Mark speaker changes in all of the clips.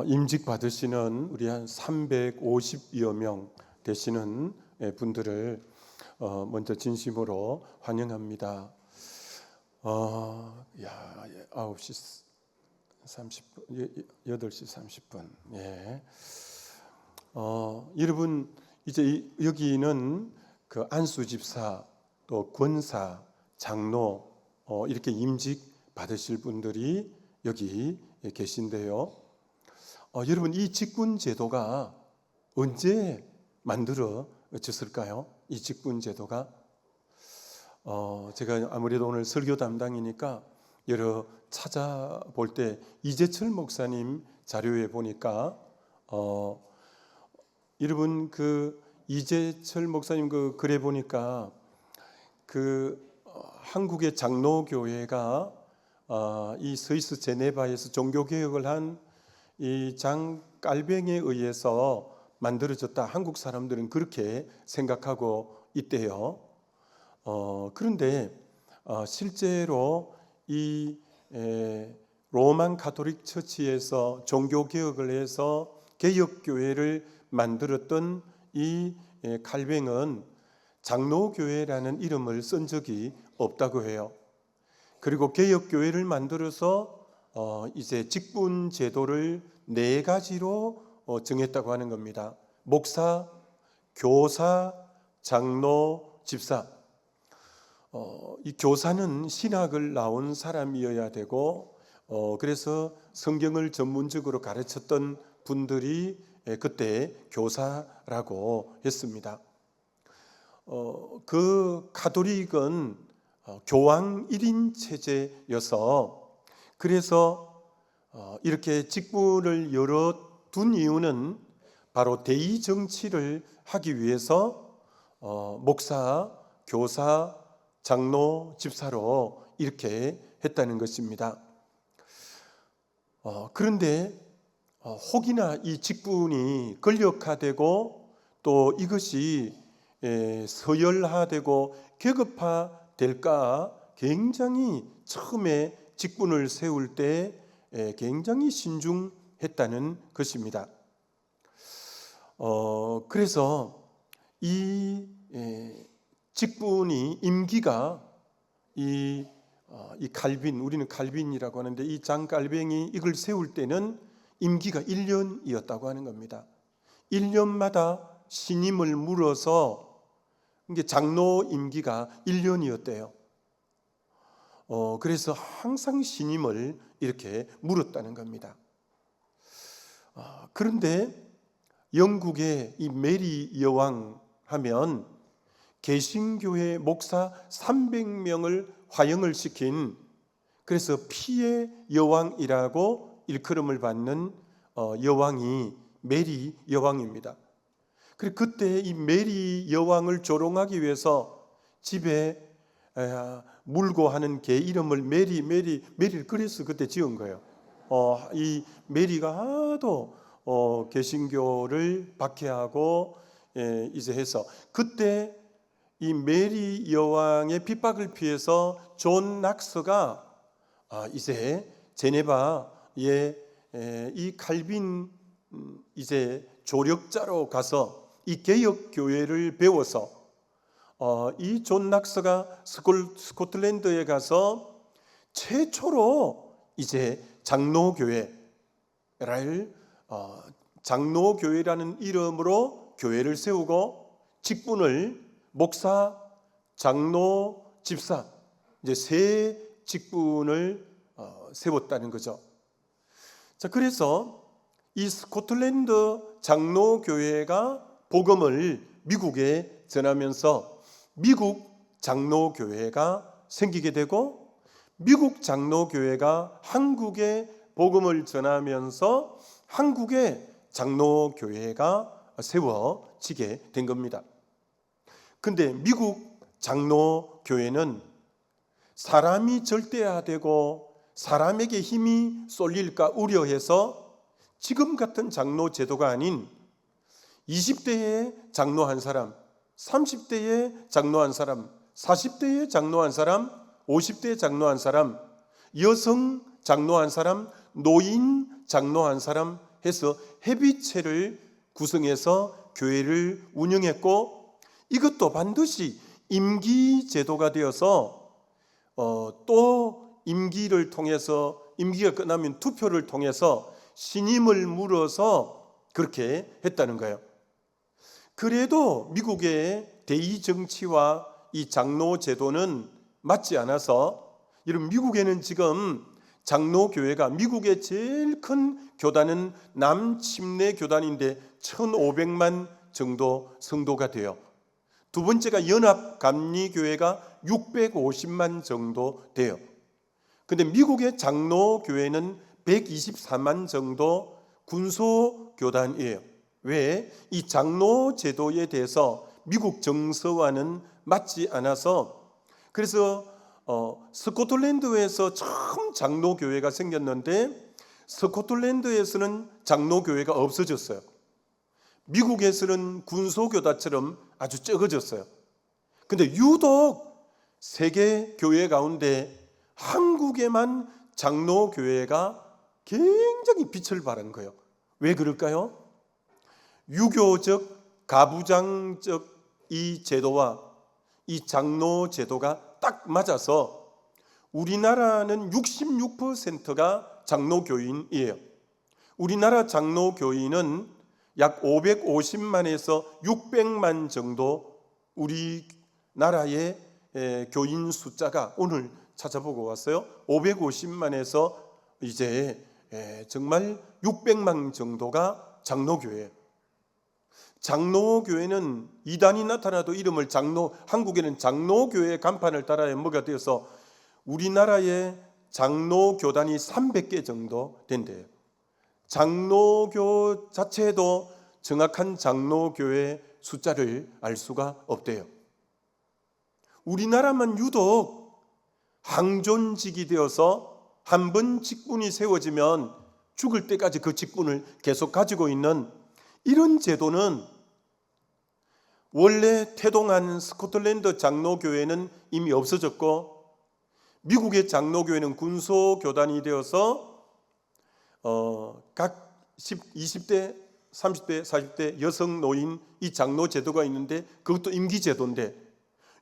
Speaker 1: 임직 받으시는 우리 한 350여 명 되시는 분들을 먼저 진심으로 환영합니다. 9시 30분, 8시 30분. 예. 여러분, 이제 여기는 그 안수 집사, 또 권사, 장로, 이렇게 임직 받으실 분들이 여기 계신데요. 여러분, 이 직분 제도가 언제 만들어졌을까요? 이 직분 제도가 제가 아무래도 오늘 설교 담당이니까 여러 찾아볼 때 이재철 목사님 자료에 보니까 여러분 그 이재철 목사님 그 글에 보니까 한국의 장로교회가 이 스위스 제네바에서 종교개혁을 한 이 장 깔뱅에 의해서 만들어졌다. 한국 사람들은 그렇게 생각하고 있대요. 그런데 실제로 이 로만 가톨릭 처치에서 종교개혁을 해서 개혁교회를 만들었던 이 칼뱅은 장로교회라는 이름을 쓴 적이 없다고 해요. 그리고 개혁교회를 만들어서 이제 직분 제도를 4가지로 정했다고 하는 겁니다. 목사, 교사, 장로, 집사. 이 교사는 신학을 나온 사람이어야 되고 그래서 성경을 전문적으로 가르쳤던 분들이 그때 교사라고 했습니다. 그 가톨릭은 교황 1인 체제여서 그래서 이렇게 직분을 열어둔 이유는 바로 대의 정치를 하기 위해서 목사, 교사, 장로, 집사로 이렇게 했다는 것입니다. 그런데 혹이나 이 직분이 권력화되고 또 이것이 서열화되고 계급화될까 굉장히 처음에 직분을 세울 때 굉장히 신중했다는 것입니다. 그래서 이 직분이 임기가 이 칼빈, 우리는 칼빈이라고 하는데 이 장 칼뱅이 이걸 세울 때는 임기가 1년이었다고 하는 겁니다. 1년마다 신임을 물어서 이게 장로 임기가 1년이었대요. 그래서 항상 신임을 이렇게 물었다는 겁니다. 그런데 영국의 이 메리 여왕 하면 개신교회 목사 300명을 화형을 시킨 그래서 피의 여왕이라고 일컬음을 받는 여왕이 메리 여왕입니다. 그리고 그때 이 메리 여왕을 조롱하기 위해서 집에 물고 하는 개 이름을 메리를 그래서 그때 지은 거예요. 이 메리가 하도 개신교를 박해하고 이제 해서 그때 이 메리 여왕의 핍박을 피해서 존 낙서가 이제 제네바에 이 칼빈 이제 조력자로 가서 이 개혁 교회를 배워서 이 존 낙서가 스코틀랜드에 가서 최초로 이제 장로교회라는 이름으로 교회를 세우고 직분을 목사, 장로, 집사 이제 3 직분을 세웠다는 거죠. 자, 그래서 이 스코틀랜드 장로교회가 복음을 미국에 전하면서 미국 장로교회가 생기게 되고 미국 장로교회가 한국에 복음을 전하면서 한국의 장로교회가 세워지게 된 겁니다. 근데 미국 장로교회는 사람이 절대화되고 사람에게 힘이 쏠릴까 우려해서 지금 같은 장로 제도가 아닌 20대에 장로 한 사람, 30대에 장로 한 사람, 40대에 장로 한 사람, 50대에 장로 한 사람, 여성 장로 한 사람, 노인 장로 한 사람 해서 회비체를 구성해서 교회를 운영했고, 이것도 반드시 임기 제도가 되어서 또 임기를 통해서, 임기가 끝나면 투표를 통해서 신임을 물어서 그렇게 했다는 거예요. 그래도 미국의 대의 정치와 이 장로 제도는 맞지 않아서, 여러분, 미국에는 지금 장로교회가, 미국의 제일 큰 교단은 남침례 교단인데 1,500만 정도 성도가 돼요. 두 번째가 연합감리교회가 650만 정도 돼요. 근데 미국의 장로교회는 124만 정도 군소교단이에요. 왜? 이 장로 제도에 대해서 미국 정서와는 맞지 않아서, 그래서 스코틀랜드에서 처음 장로교회가 생겼는데 스코틀랜드에서는 장로교회가 없어졌어요. 미국에서는 군소교단처럼 아주 적어졌어요. 근데 유독 세계 교회 가운데 한국에만 장로교회가 굉장히 빛을 발한 거예요. 왜 그럴까요? 유교적, 가부장적 이 제도와 이 장로 제도가 딱 맞아서 우리나라는 66%가 장로교인이에요. 우리나라 장로교인은 약 550만에서 600만 정도 우리나라의 교인 숫자가, 오늘 찾아보고 왔어요. 550만에서 이제 정말 600만 정도가 장로교회예요. 장로교회는 이단이 나타나도 이름을 장로, 한국에는 장로교회 간판을 달아야 뭐가 되어서 우리나라의 장로교단이 300개 정도 된대요. 장로교 자체도 정확한 장로교회 숫자를 알 수가 없대요. 우리나라만 유독 항존직이 되어서 한 번 직분이 세워지면 죽을 때까지 그 직분을 계속 가지고 있는 이런 제도는, 원래 태동한 스코틀랜드 장로교회는 이미 없어졌고, 미국의 장로교회는 군소교단이 되어서 각 20대, 30대, 40대 여성 노인 이 장로 제도가 있는데 그것도 임기 제도인데,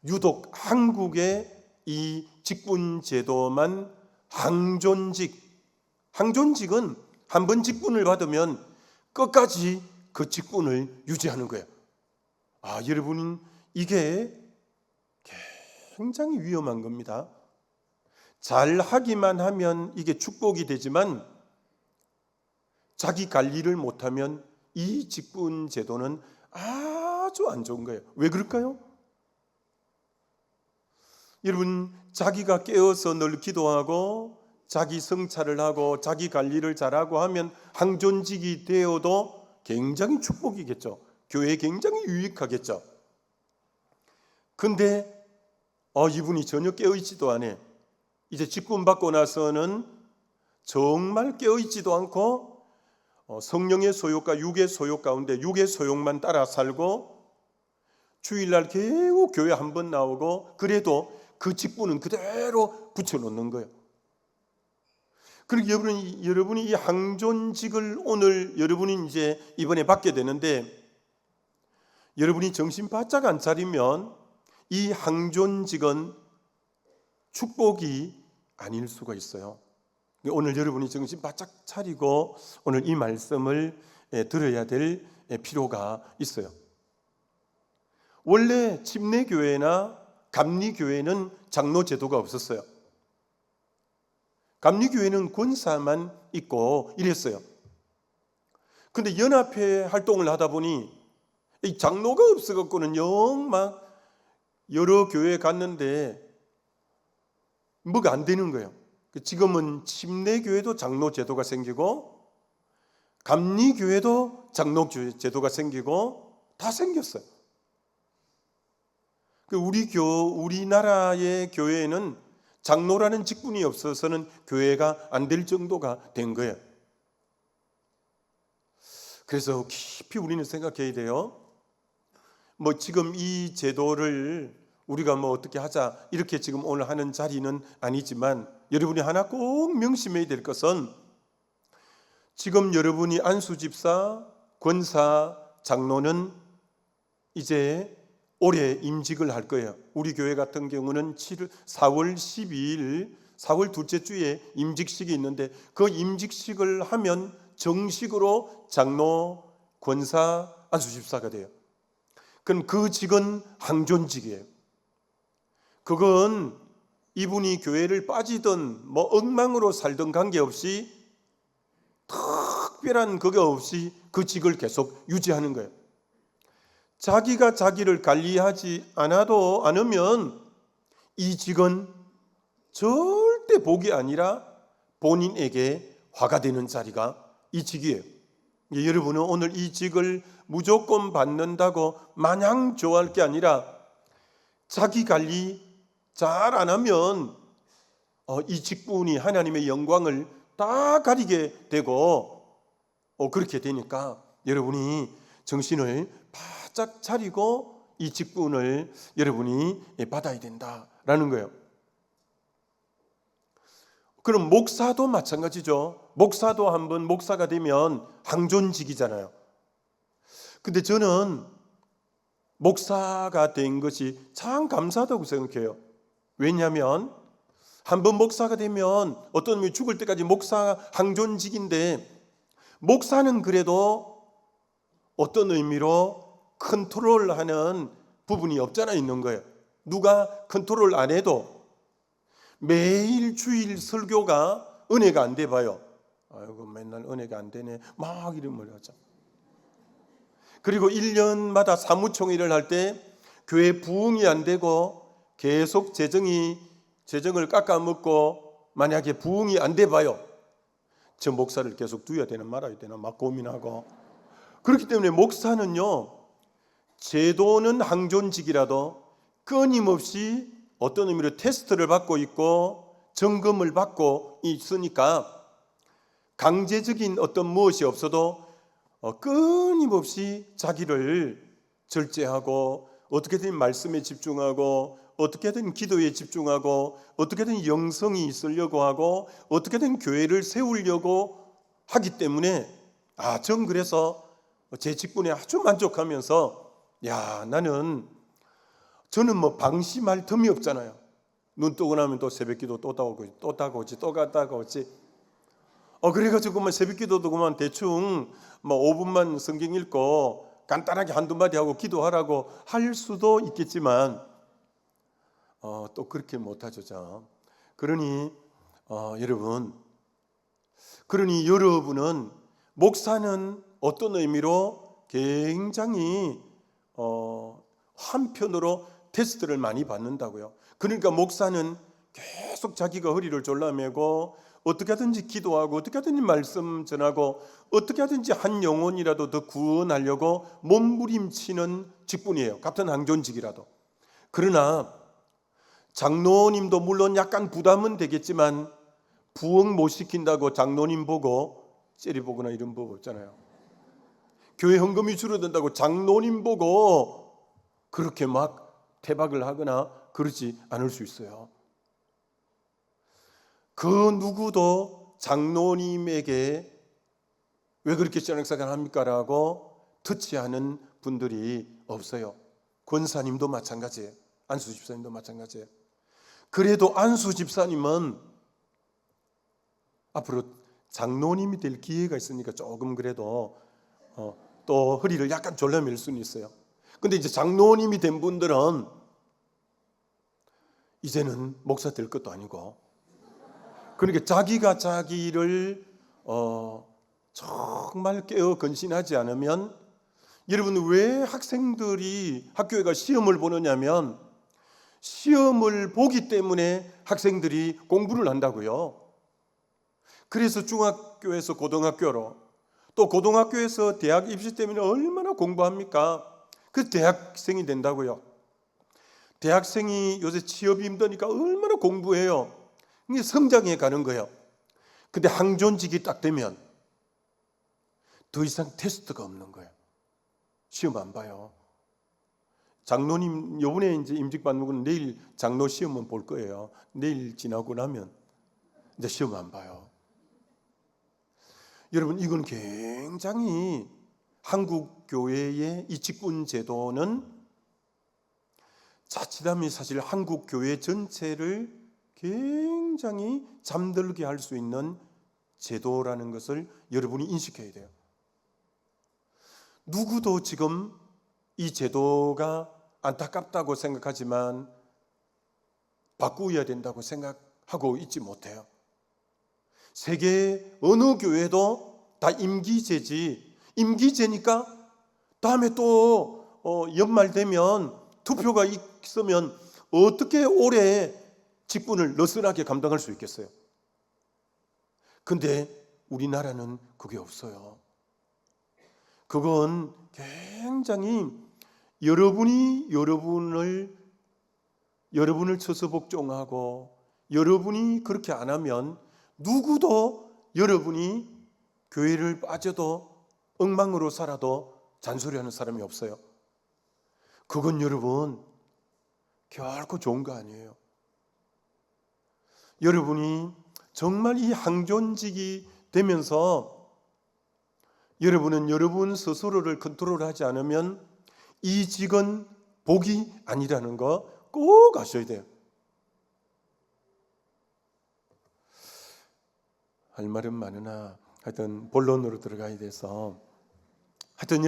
Speaker 1: 유독 한국의 이 직분 제도만 항존직, 항존직은 한 번 직분을 받으면 끝까지 그 직분을 유지하는 거예요. 여러분, 이게 굉장히 위험한 겁니다. 잘 하기만 하면 이게 축복이 되지만 자기 관리를 못하면 이 직분 제도는 아주 안 좋은 거예요. 왜 그럴까요? 여러분, 자기가 깨어서 늘 기도하고 자기 성찰을 하고 자기 관리를 잘하고 하면 항존직이 되어도 굉장히 축복이겠죠. 교회에 굉장히 유익하겠죠. 근데 이분이 전혀 깨어있지도 않아. 이제 직분 받고 나서는 정말 깨어있지도 않고 성령의 소욕과 육의 소욕 가운데 육의 소욕만 따라 살고 주일날 겨우 교회 한 번 나오고, 그래도 그 직분은 그대로 붙여놓는 거예요. 그리고 여러분이 이 항존직을 오늘 여러분이 이제 이번에 받게 되는데, 여러분이 정신 바짝 안 차리면 이 항존직은 축복이 아닐 수가 있어요. 오늘 여러분이 정신 바짝 차리고 오늘 이 말씀을 들어야 될 필요가 있어요. 원래 침례교회나 감리교회는 장로 제도가 없었어요. 감리교회는 권사만 있고 이랬어요. 근데 연합회 활동을 하다 보니 이 장로가 없어갖고는 영 막 여러 교회에 갔는데 뭐가 안 되는 거예요. 지금은 침례교회도 장로 제도가 생기고 감리교회도 장로 제도가 생기고 다 생겼어요. 우리나라의 교회에는 장로라는 직분이 없어서는 교회가 안 될 정도가 된 거예요. 그래서 깊이 우리는 생각해야 돼요. 지금 이 제도를 우리가 어떻게 하자 이렇게 지금 오늘 하는 자리는 아니지만, 여러분이 하나 꼭 명심해야 될 것은 지금 여러분이 안수집사, 권사, 장로는 이제 올해 임직을 할 거예요. 우리 교회 같은 경우는 4월 12일 4월 둘째 주에 임직식이 있는데 그 임직식을 하면 정식으로 장로, 권사, 안수집사가 돼요. 그럼 그 직은 항존직이에요. 그건 이분이 교회를 빠지든 뭐 엉망으로 살든 관계없이 특별한 그게 없이 그 직을 계속 유지하는 거예요. 자기가 자기를 관리하지 않으면 이 직은 절대 복이 아니라 본인에게 화가 되는 자리가 이 직이에요. 여러분은 오늘 이 직을 무조건 받는다고 마냥 좋아할 게 아니라 자기 관리 잘 안 하면 이 직분이 하나님의 영광을 다 가리게 되고 그렇게 되니까 여러분이 정신을 바짝 차리고 이 직분을 여러분이 받아야 된다라는 거예요. 그럼 목사도 마찬가지죠. 목사도 한번 목사가 되면 항존직이잖아요. 근데 저는 목사가 된 것이 참 감사하다고 생각해요. 왜냐하면 한번 목사가 되면 어떤 의미 죽을 때까지 목사 항존직인데 목사는 그래도 어떤 의미로 컨트롤하는 부분이 없잖아 있는 거예요. 누가 컨트롤 안 해도 매일 주일 설교가 은혜가 안 돼 봐요. 아이고 맨날 은혜가 안 되네 막 이런 말 하죠. 그리고 1년마다 사무총회를 할 때 교회 부흥이 안 되고 계속 재정을 깎아먹고 만약에 부흥이 안 돼 봐요. 저 목사를 계속 두어야 되나 말아야 되나 막 고민하고. 그렇기 때문에 목사는요, 제도는 항존직이라도 끊임없이 어떤 의미로 테스트를 받고 있고 점검을 받고 있으니까 강제적인 어떤 무엇이 없어도 끊임없이 자기를 절제하고 어떻게든 말씀에 집중하고 어떻게든 기도에 집중하고 어떻게든 영성이 있으려고 하고 어떻게든 교회를 세우려고 하기 때문에 전 그래서 제 직분에 아주 만족하면서 저는 뭐 방심할 틈이 없잖아요. 눈 뜨고 나면 또 새벽기도 또 갔다가 오지. 그래가지고 그만 새벽기도도 그만 대충 뭐 5분만 성경 읽고 간단하게 한두 마디 하고 기도하라고 할 수도 있겠지만 또 그렇게 못하죠. 자. 그러니 여러분은 목사는 어떤 의미로 굉장히 한편으로 테스트를 많이 받는다고요. 그러니까 목사는 계속 자기가 허리를 졸라매고 어떻게 하든지 기도하고 어떻게 하든지 말씀 전하고 어떻게 하든지 한 영혼이라도 더 구원하려고 몸부림치는 직분이에요. 같은 항존직이라도. 그러나 장로님도 물론 약간 부담은 되겠지만 부흥 못 시킨다고 장로님 보고 째려보거나 이런 법 없잖아요. 교회 헌금이 줄어든다고 장로님 보고 그렇게 막 태박을 하거나 그러지 않을 수 있어요. 그 누구도 장로님에게 왜 그렇게 신앙생활 합니까? 라고 터치하는 분들이 없어요. 권사님도 마찬가지예요. 안수 집사님도 마찬가지예요. 그래도 안수 집사님은 앞으로 장로님이 될 기회가 있으니까 조금 그래도 또 허리를 약간 졸라맬 수는 있어요. 근데 이제 장로님이 된 분들은 이제는 목사 될 것도 아니고 그러니까 자기가 자기를 정말 깨어 근신하지 않으면 여러분 왜 학생들이 학교에 시험을 보느냐면 시험을 보기 때문에 학생들이 공부를 한다고요. 그래서 중학교에서 고등학교로 또 고등학교에서 대학 입시 때문에 얼마나 공부합니까? 그 대학생이 된다고요. 대학생이 요새 취업이 힘드니까 얼마나 공부해요. 이게 성장해 가는 거예요. 근데 항존직이 딱 되면 더 이상 테스트가 없는 거예요. 시험 안 봐요. 장로님 요번에 이제 임직 받는 건 내일 장로 시험은 볼 거예요. 내일 지나고 나면 이제 시험 안 봐요. 여러분, 이건 굉장히 한국 교회의 이 직분 제도는 자칫하면 사실 한국 교회 전체를 굉장히 잠들게 할 수 있는 제도라는 것을 여러분이 인식해야 돼요. 누구도 지금 이 제도가 안타깝다고 생각하지만 바꾸어야 된다고 생각하고 있지 못해요. 세계 어느 교회도 다 임기제지, 임기제니까 다음에 또 연말 되면 투표가 있으면 어떻게 올해 직분을 느슨하게 감당할 수 있겠어요? 근데 우리나라는 그게 없어요. 그건 굉장히 여러분이 여러분을 쳐서 복종하고 여러분이 그렇게 안 하면 누구도 여러분이 교회를 빠져도 엉망으로 살아도 잔소리하는 사람이 없어요. 그건 여러분 결코 좋은 거 아니에요. 여러분이 정말 이 항존직이 되면서 여러분은 여러분 스스로를 컨트롤하지 않으면 이 직은 복이 아니라는 거 꼭 아셔야 돼요. 할 말은 많으나 하여튼 본론으로 들어가야 돼서 하여튼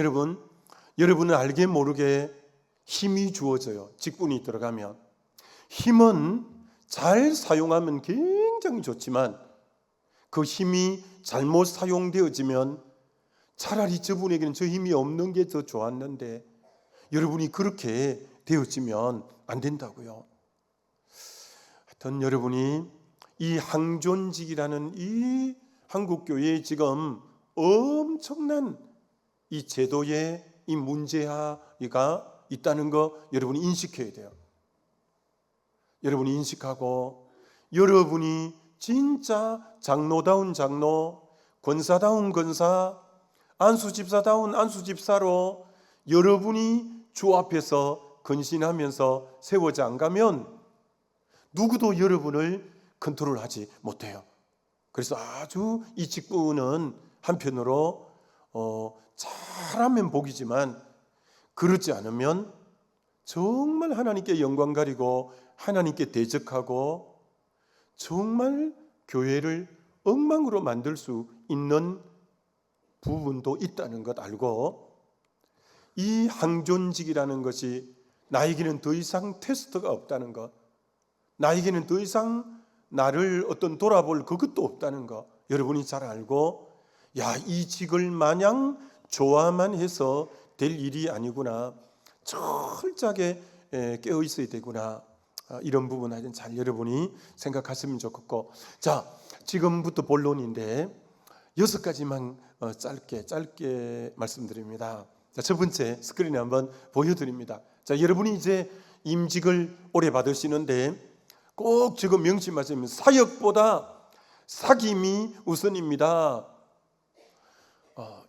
Speaker 1: 여러분은 알게 모르게 힘이 주어져요. 직분이 들어가면. 힘은 잘 사용하면 굉장히 좋지만 그 힘이 잘못 사용되어지면 차라리 저분에게는 저 힘이 없는 게 더 좋았는데 여러분이 그렇게 되어지면 안 된다고요. 하여튼 여러분이 이 항존직이라는 이 한국교회에 지금 엄청난 이 제도의 이 문제가 있다는 거 여러분이 인식해야 돼요. 여러분이 인식하고 여러분이 진짜 장로다운 장로, 권사다운 권사, 안수집사다운 안수집사로 여러분이 주 앞에서 근신하면서 세워져 안 가면 누구도 여러분을 컨트롤하지 못해요. 그래서 아주 이 직분은 한편으로 잘하면 복이지만 그렇지 않으면 정말 하나님께 영광 가리고 하나님께 대적하고 정말 교회를 엉망으로 만들 수 있는 부분도 있다는 것 알고 이 항존직이라는 것이 나에게는 더 이상 테스트가 없다는 것, 나에게는 더 이상 나를 어떤 돌아볼 그것도 없다는 것 여러분이 잘 알고 이 직을 마냥 좋아만 해서 될 일이 아니구나, 철저하게 깨어 있어야 되구나, 이런 부분 하여튼 잘 여러분이 생각하시면 좋겠고, 자 지금부터 본론인데 6가지만 짧게 말씀드립니다. 자, 첫 번째 스크린에 한번 보여드립니다. 자, 여러분이 이제 임직을 오래 받으시는데 꼭 지금 명심하시면 사역보다 사귐이 우선입니다.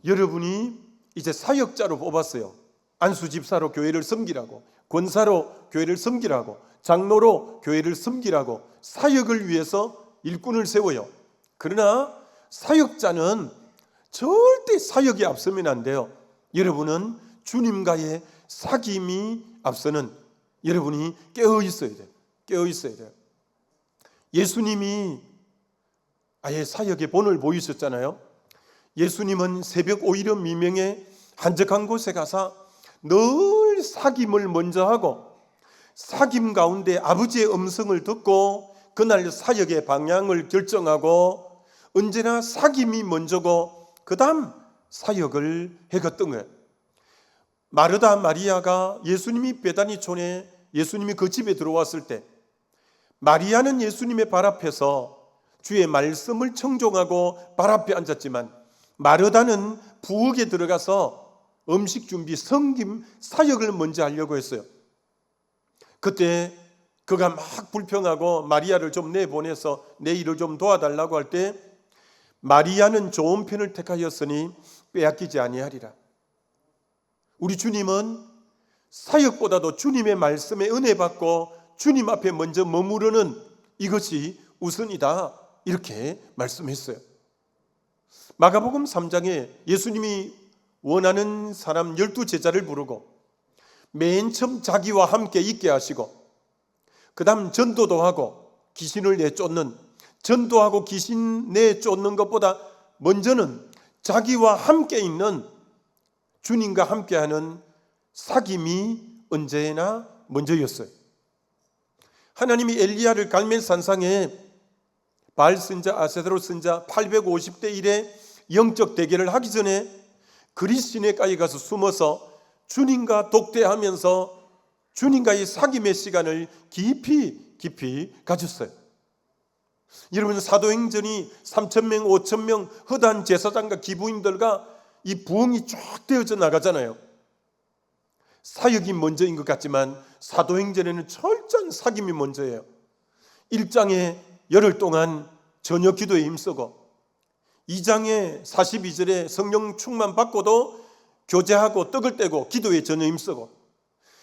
Speaker 1: 여러분이 이제 사역자로 뽑았어요. 안수집사로 교회를 섬기라고, 권사로 교회를 섬기라고, 장로로 교회를 섬기라고 사역을 위해서 일꾼을 세워요. 그러나 사역자는 절대 사역이 앞서면 안 돼요. 여러분은 주님과의 사귐이 앞서는 여러분이 깨어 있어야 돼요. 깨어 있어야 돼요. 예수님이 아예 사역의 본을 보이셨잖아요. 예수님은 새벽 오이른 미명에 한적한 곳에 가서 늘 사귐을 먼저 하고 사귐 가운데 아버지의 음성을 듣고 그날 사역의 방향을 결정하고 언제나 사귐이 먼저고 그 다음 사역을 해갔던 거예요. 마르다 마리아가 예수님이 베다니촌에 예수님이 그 집에 들어왔을 때 마리아는 예수님의 발 앞에서 주의 말씀을 청종하고 발 앞에 앉았지만 마르다는 부엌에 들어가서 음식 준비, 섬김, 사역을 먼저 하려고 했어요. 그때 그가 막 불평하고 마리아를 좀 내보내서 내 일을 좀 도와달라고 할 때 마리아는 좋은 편을 택하였으니 빼앗기지 아니하리라. 우리 주님은 사역보다도 주님의 말씀에 은혜 받고 주님 앞에 먼저 머무르는 이것이 우선이다, 이렇게 말씀했어요. 마가복음 3장에 예수님이 원하는 사람 12제자를 부르고 맨 처음 자기와 함께 있게 하시고 그 다음 전도도 하고 귀신을 내쫓는, 전도하고 귀신 내쫓는 것보다 먼저는 자기와 함께 있는, 주님과 함께하는 사귐이 언제나 먼저였어요. 하나님이 엘리야를 갈멜 산상에 바알 선자, 아세드로 선자 850대 1의 영적 대결을 하기 전에 그리 시내가에 가서 숨어서 주님과 독대하면서 주님과의 사귐의 시간을 깊이 가졌어요. 여러분, 사도행전이 3,000명, 5,000명 허다한 제사장과 기부인들과 이 부흥이 쫙 되어져 나가잖아요. 사역이 먼저인 것 같지만 사도행전에는 철저한 사귐이 먼저예요. 1장에 열흘 동안 저녁 기도에 힘쓰고 2장에 42절에 성령 충만 받고도 교제하고 떡을 떼고 기도에 전혀 힘쓰고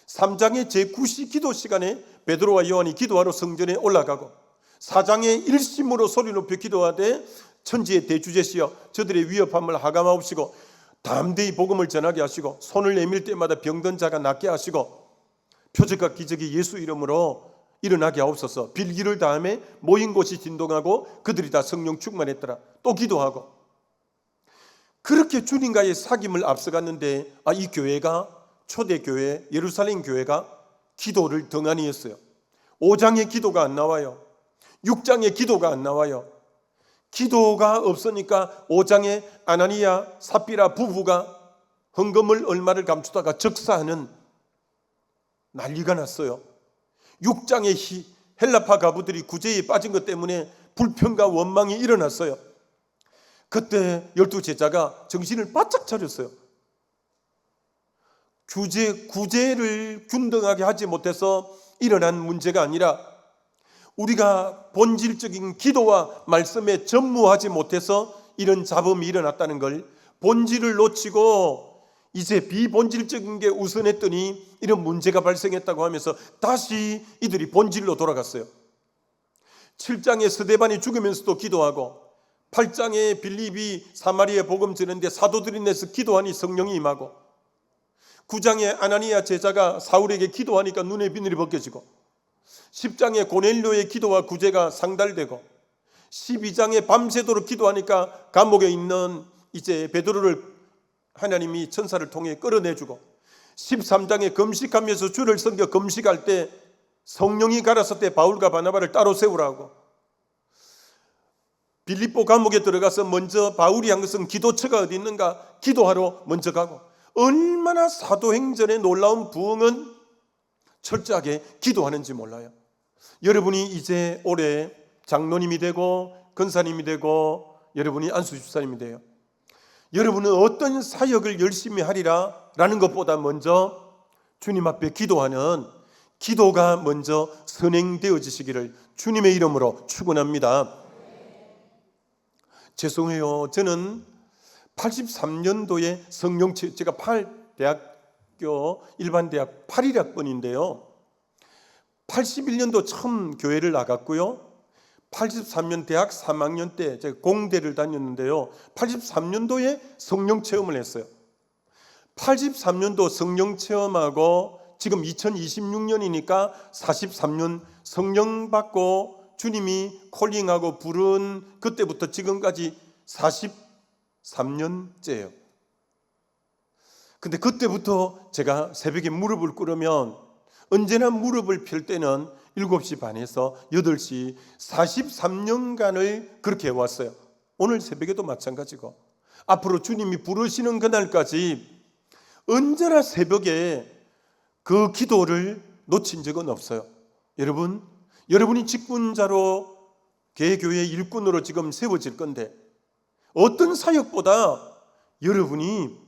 Speaker 1: 3장의 제9시 기도 시간에 베드로와 요한이 기도하러 성전에 올라가고 4장에 일심으로 소리 높여 기도하되 천지의 대주제시여 저들의 위협함을 하감하옵시고 담대히 복음을 전하게 하시고 손을 내밀 때마다 병든 자가 낫게 하시고 표적과 기적이 예수 이름으로 일어나게 하옵소서. 빌기를 다음에 모인 곳이 진동하고 그들이 다 성령 충만했더라. 또 기도하고 그렇게 주님과의 사귐을 앞서갔는데 이 교회가 초대교회 예루살렘 교회가 기도를 등한히 했어요. 5장의 기도가 안 나와요. 6장의 기도가 안 나와요. 기도가 없으니까 5장에 아나니아 삽비라 부부가 헌금을 얼마를 감추다가 적사하는 난리가 났어요. 6장의 헬라파 가부들이 구제에 빠진 것 때문에 불평과 원망이 일어났어요. 그때 12제자가 정신을 바짝 차렸어요. 구제를 균등하게 하지 못해서 일어난 문제가 아니라 우리가 본질적인 기도와 말씀에 전무하지 못해서 이런 잡음이 일어났다는 걸, 본질을 놓치고 이제 비본질적인 게 우선했더니 이런 문제가 발생했다고 하면서 다시 이들이 본질로 돌아갔어요. 7장에 스데반이 죽으면서도 기도하고 8장에 빌립이 사마리아 복음 전하는데 사도들이 내서 기도하니 성령이 임하고 9장에 아나니아 제자가 사울에게 기도하니까 눈의 비늘이 벗겨지고 10장에 고넬료의 기도와 구제가 상달되고 12장에 밤새도록 기도하니까 감옥에 있는 이제 베드로를 하나님이 천사를 통해 끌어내주고 13장에 금식하면서 주를 섬겨 금식할 때 성령이 가라사 때 바울과 바나바를 따로 세우라고 빌립보 감옥에 들어가서 먼저 바울이 한 것은 기도처가 어디 있는가 기도하러 먼저 가고 얼마나 사도행전의 놀라운 부흥은 철저하게 기도하는지 몰라요. 여러분이 이제 올해 장로님이 되고 권사님이 되고 여러분이 안수집사님이 돼요. 여러분은 어떤 사역을 열심히 하리라 라는 것보다 먼저 주님 앞에 기도하는 기도가 먼저 선행되어지시기를 주님의 이름으로 축원합니다. 죄송해요. 저는 83년도에 제가 대학교 일반대학 8일학번인데요 81년도 처음 교회를 나갔고요 83년 대학 3학년 때 제가 공대를 다녔는데요 83년도에 성령 체험을 했어요. 83년도 성령 체험하고 지금 2026년이니까 43년 성령 받고 주님이 콜링하고 부른 그때부터 지금까지 43년째예요. 근데 그때부터 제가 새벽에 무릎을 꿇으면 언제나 무릎을 펼 때는 7시 반에서 8시 43년간을 그렇게 해왔어요. 오늘 새벽에도 마찬가지고 앞으로 주님이 부르시는 그날까지 언제나 새벽에 그 기도를 놓친 적은 없어요. 여러분이 직분자로 개교회 일꾼으로 지금 세워질 건데 어떤 사역보다 여러분이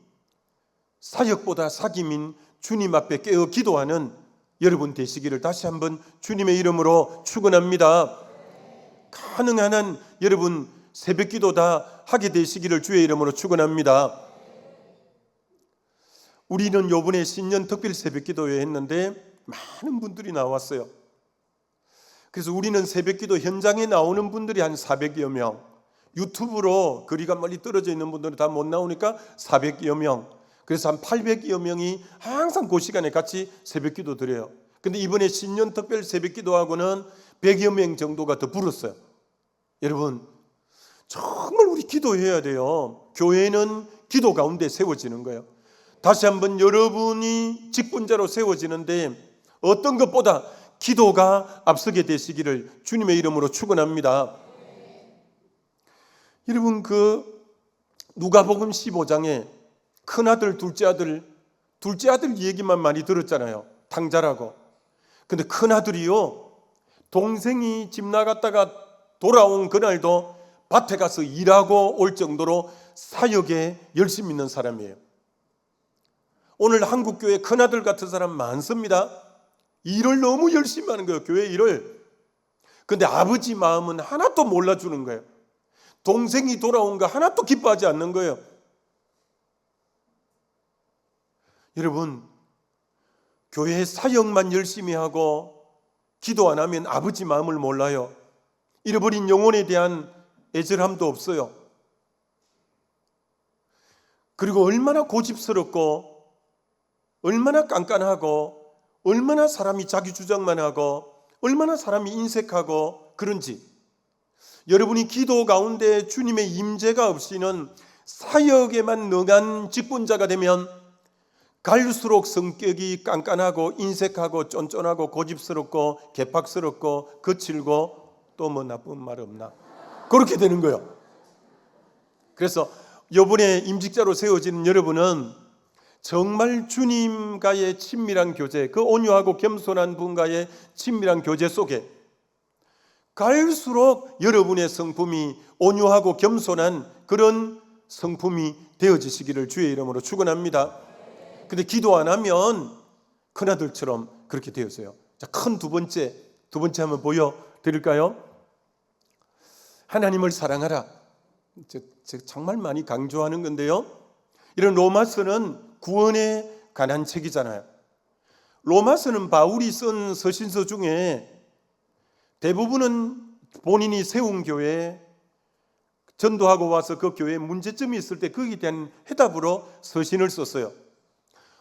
Speaker 1: 사역보다 사귐인 주님 앞에 깨어 기도하는 여러분 되시기를 다시 한번 주님의 이름으로 축원합니다. 가능한 한 여러분 새벽기도 다 하게 되시기를 주의 이름으로 축원합니다. 우리는 이번에 신년 특별 새벽기도회 했는데 많은 분들이 나왔어요. 그래서 우리는 새벽기도 현장에 나오는 분들이 한 400여 명, 유튜브로 거리가 멀리 떨어져 있는 분들은 다 못 나오니까 400여 명, 그래서 한 800여 명이 항상 그 시간에 같이 새벽기도 드려요. 근데 이번에 신년 특별 새벽기도하고는 100여 명 정도가 더 불었어요. 여러분, 정말 우리 기도해야 돼요. 교회는 기도 가운데 세워지는 거예요. 다시 한번 여러분이 직분자로 세워지는데 어떤 것보다 기도가 앞서게 되시기를 주님의 이름으로 축원합니다. 여러분, 누가복음 15장에 큰아들, 둘째 아들 얘기만 많이 들었잖아요. 탕자라고. 근데 큰아들이요, 동생이 집 나갔다가 돌아온 그날도 밭에 가서 일하고 올 정도로 사역에 열심히 있는 사람이에요. 오늘 한국교회 큰아들 같은 사람 많습니다. 일을 너무 열심히 하는 거예요, 교회 일을. 근데 아버지 마음은 하나도 몰라주는 거예요. 동생이 돌아온 거 하나도 기뻐하지 않는 거예요. 여러분, 교회 사역만 열심히 하고 기도 안 하면 아버지 마음을 몰라요. 잃어버린 영혼에 대한 애절함도 없어요. 그리고 얼마나 고집스럽고 얼마나 깐깐하고 얼마나 사람이 자기 주장만 하고 얼마나 사람이 인색하고 그런지, 여러분이 기도 가운데 주님의 임재가 없이는 사역에만 능한 직분자가 되면 갈수록 성격이 깐깐하고 인색하고 쫀쫀하고 고집스럽고 개팍스럽고 거칠고 또 뭐 나쁜 말 없나, 그렇게 되는 거예요. 그래서 이번에 임직자로 세워지는 여러분은 정말 주님과의 친밀한 교제, 그 온유하고 겸손한 분과의 친밀한 교제 속에 갈수록 여러분의 성품이 온유하고 겸손한 그런 성품이 되어지시기를 주의 이름으로 축원합니다. 근데 기도 안 하면 큰아들처럼 그렇게 되었어요. 자, 큰 두 번째 한번 보여드릴까요? 하나님을 사랑하라. 정말 많이 강조하는 건데요, 이런 로마서는 구원에 관한 책이잖아요. 로마서는 바울이 쓴 서신서 중에 대부분은 본인이 세운 교회에 전도하고 와서 그 교회에 문제점이 있을 때 거기에 대한 해답으로 서신을 썼어요.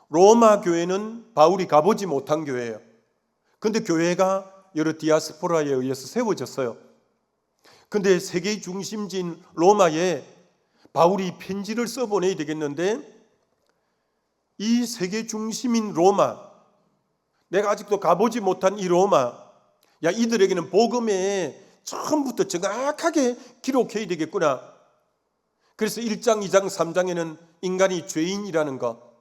Speaker 1: 로마 교회는 바울이 가보지 못한 교회예요. 그런데 교회가 여러 디아스포라에 의해서 세워졌어요. 그런데 세계의 중심지인 로마에 바울이 편지를 써보내야 되겠는데, 이 세계 중심인 로마, 내가 아직도 가보지 못한 이 로마, 이들에게는 복음에 처음부터 정확하게 기록해야 되겠구나. 그래서 1장, 2장, 3장에는 인간이 죄인이라는 것,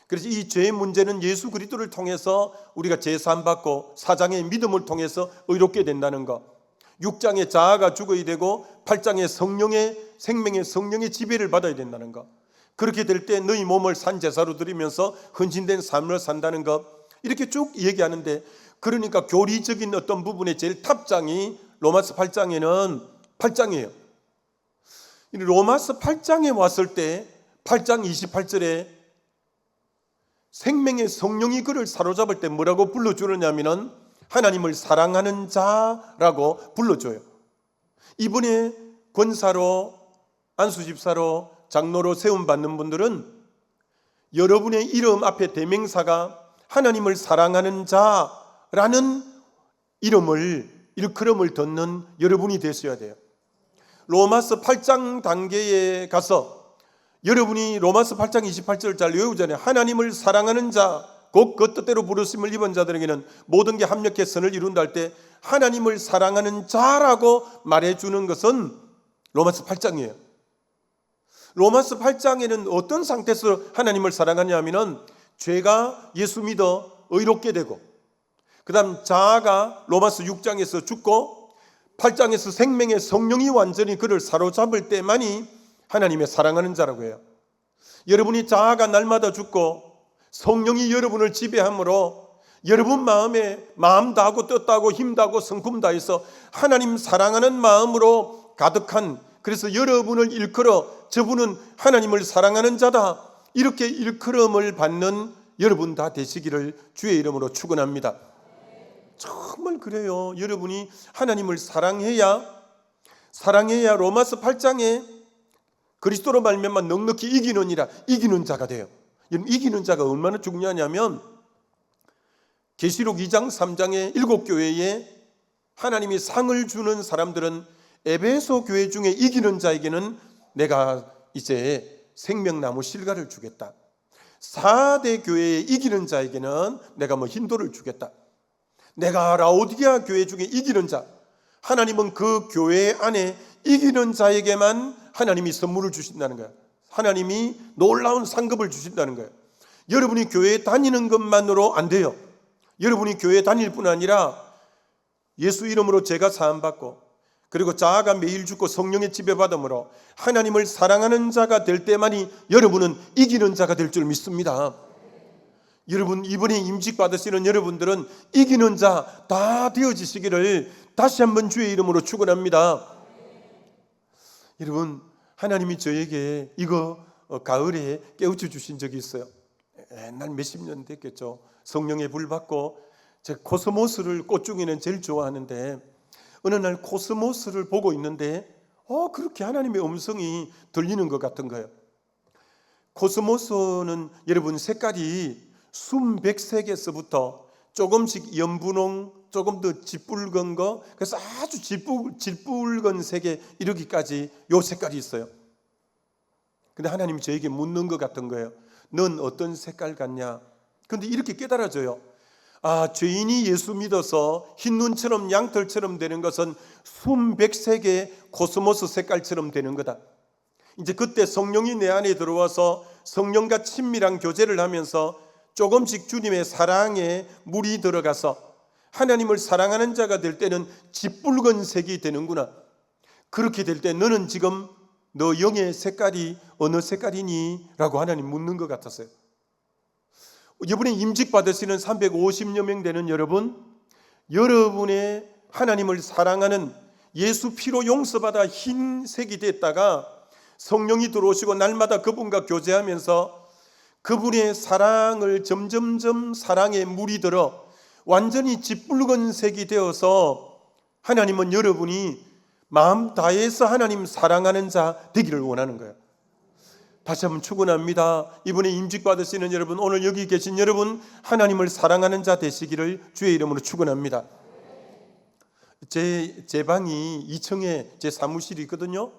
Speaker 1: 그래서 이 죄의 문제는 예수 그리스도를 통해서 우리가 제사함받고 4장의 믿음을 통해서 의롭게 된다는 것, 6장에 자아가 죽어야 되고 8장에 생명의 성령의 지배를 받아야 된다는 것, 그렇게 될 때 너희 몸을 산제사로 드리면서 헌신된 삶을 산다는 것, 이렇게 쭉 얘기하는데, 그러니까 교리적인 어떤 부분의 제일 탑장이 로마서 8장에는 8장이에요. 로마서 8장에 왔을 때 8장 28절에 생명의 성령이 그를 사로잡을 때 뭐라고 불러주느냐면은 하나님을 사랑하는 자라고 불러줘요. 이번에 권사로, 안수집사로, 장로로 세움받는 분들은 여러분의 이름 앞에 대명사가 하나님을 사랑하는 자라는 일컬음을 듣는 여러분이 되셔야 돼요. 로마서 8장 단계에 가서 여러분이 로마서 8장 28절을 잘 외우잖아요. 하나님을 사랑하는 자, 곧 그 뜻대로 부르심을 입은 자들에게는 모든 게 합력해 선을 이룬다 할 때 하나님을 사랑하는 자라고 말해주는 것은 로마서 8장이에요. 로마서 8장에는 어떤 상태에서 하나님을 사랑하냐 하면은 죄가 예수 믿어 의롭게 되고, 그 다음 자아가 로마서 6장에서 죽고 8장에서 생명의 성령이 완전히 그를 사로잡을 때만이 하나님의 사랑하는 자라고 해요. 여러분이 자아가 날마다 죽고 성령이 여러분을 지배함으로 여러분 마음에 마음 다하고 뜻 다하고 힘 다하고 성품 다해서 하나님 사랑하는 마음으로 가득한, 그래서 여러분을 일컬어 저분은 하나님을 사랑하는 자다, 이렇게 일컬음을 받는 여러분 다 되시기를 주의 이름으로 축원합니다. 정말 그래요. 여러분이 하나님을 사랑해야 사랑해야 로마서 8장에 그리스도로 말미암아 넉넉히 이기느니라, 이기는 자가 돼요. 이기는 자가 얼마나 중요하냐면 계시록 2장 3장의 7교회에 하나님이 상을 주는 사람들은 에베소 교회 중에 이기는 자에게는 내가 이제 생명나무 실과를 주겠다. 4대 교회에 이기는 자에게는 내가 힌도를 주겠다. 내가 라오디게아 교회 중에 이기는 자, 하나님은 그 교회 안에 이기는 자에게만 하나님이 선물을 주신다는 거야. 하나님이 놀라운 상급을 주신다는 거예요. 여러분이 교회에 다니는 것만으로 안 돼요. 여러분이 교회에 다닐 뿐 아니라 예수 이름으로 죄가 사함받고 그리고 자아가 매일 죽고 성령의 지배받음으로 하나님을 사랑하는 자가 될 때만이 여러분은 이기는 자가 될 줄 믿습니다. 여러분, 이번에 임직 받으시는 여러분들은 이기는 자 다 되어지시기를 다시 한번 주의 이름으로 축원합니다. 여러분, 하나님이 저에게 이거 가을에 깨우쳐 주신 적이 있어요. 옛날 몇십 년 됐겠죠. 성령의 불 받고 제가 코스모스를, 꽃 중에는 제일 좋아하는데 어느 날 코스모스를 보고 있는데 그렇게 하나님의 음성이 들리는 것 같은 거예요. 코스모스는 여러분 색깔이 순백색에서부터 조금씩 연분홍, 조금 더 짙붉은 거, 그래서 아주 짙붉은 색에 이르기까지 요 색깔이 있어요. 근데 하나님이 저에게 묻는 것 같은 거예요. 넌 어떤 색깔 같냐? 근데 이렇게 깨달아져요. 죄인이 예수 믿어서 흰 눈처럼 양털처럼 되는 것은 순백색의 코스모스 색깔처럼 되는 거다. 이제 그때 성령이 내 안에 들어와서 성령과 친밀한 교제를 하면서 조금씩 주님의 사랑에 물이 들어가서 하나님을 사랑하는 자가 될 때는 짙붉은 색이 되는구나. 그렇게 될 때 너는 지금 너 영의 색깔이 어느 색깔이니? 라고 하나님 묻는 것 같았어요. 이번에 임직 받으시는 350여 명 되는 여러분의 하나님을 사랑하는 예수 피로 용서받아 흰색이 됐다가 성령이 들어오시고 날마다 그분과 교제하면서 그분의 사랑을 점점점 사랑에 물이 들어 완전히 짙붉은 색이 되어서 하나님은 여러분이 마음 다해서 하나님 사랑하는 자 되기를 원하는 거예요. 다시 한번 축원합니다. 이번에 임직 받으시는 여러분, 오늘 여기 계신 여러분, 하나님을 사랑하는 자 되시기를 주의 이름으로 축원합니다. 제 방이 2층에 제 사무실이 있거든요.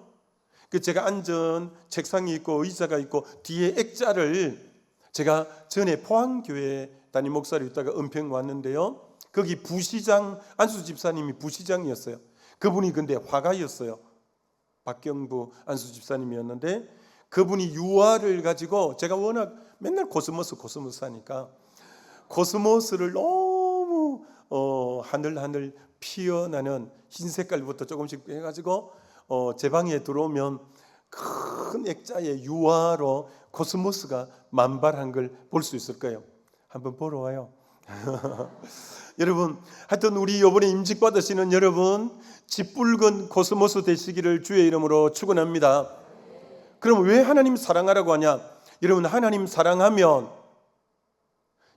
Speaker 1: 제가 앉은 책상이 있고 의자가 있고 뒤에 액자를 제가 전에 포항교회 담임 목사로 있다가 은평 왔는데요. 거기 부시장, 안수 집사님이 부시장이었어요. 그분이 근데 화가였어요. 박경부 안수 집사님이었는데 그분이 유화를 가지고, 제가 워낙 맨날 코스모스 하니까 코스모스를 너무 하늘하늘 피어나는 흰 색깔부터 조금씩 해가지고 제 방에 들어오면 큰 액자에 유화로 코스모스가 만발한 걸 볼 수 있을 거예요. 한번 보러 와요. 여러분, 하여튼 우리 이번에 임직 받으시는 여러분, 짙붉은 코스모스 되시기를 주의 이름으로 축원합니다. 그럼 왜 하나님 사랑하라고 하냐? 여러분, 하나님 사랑하면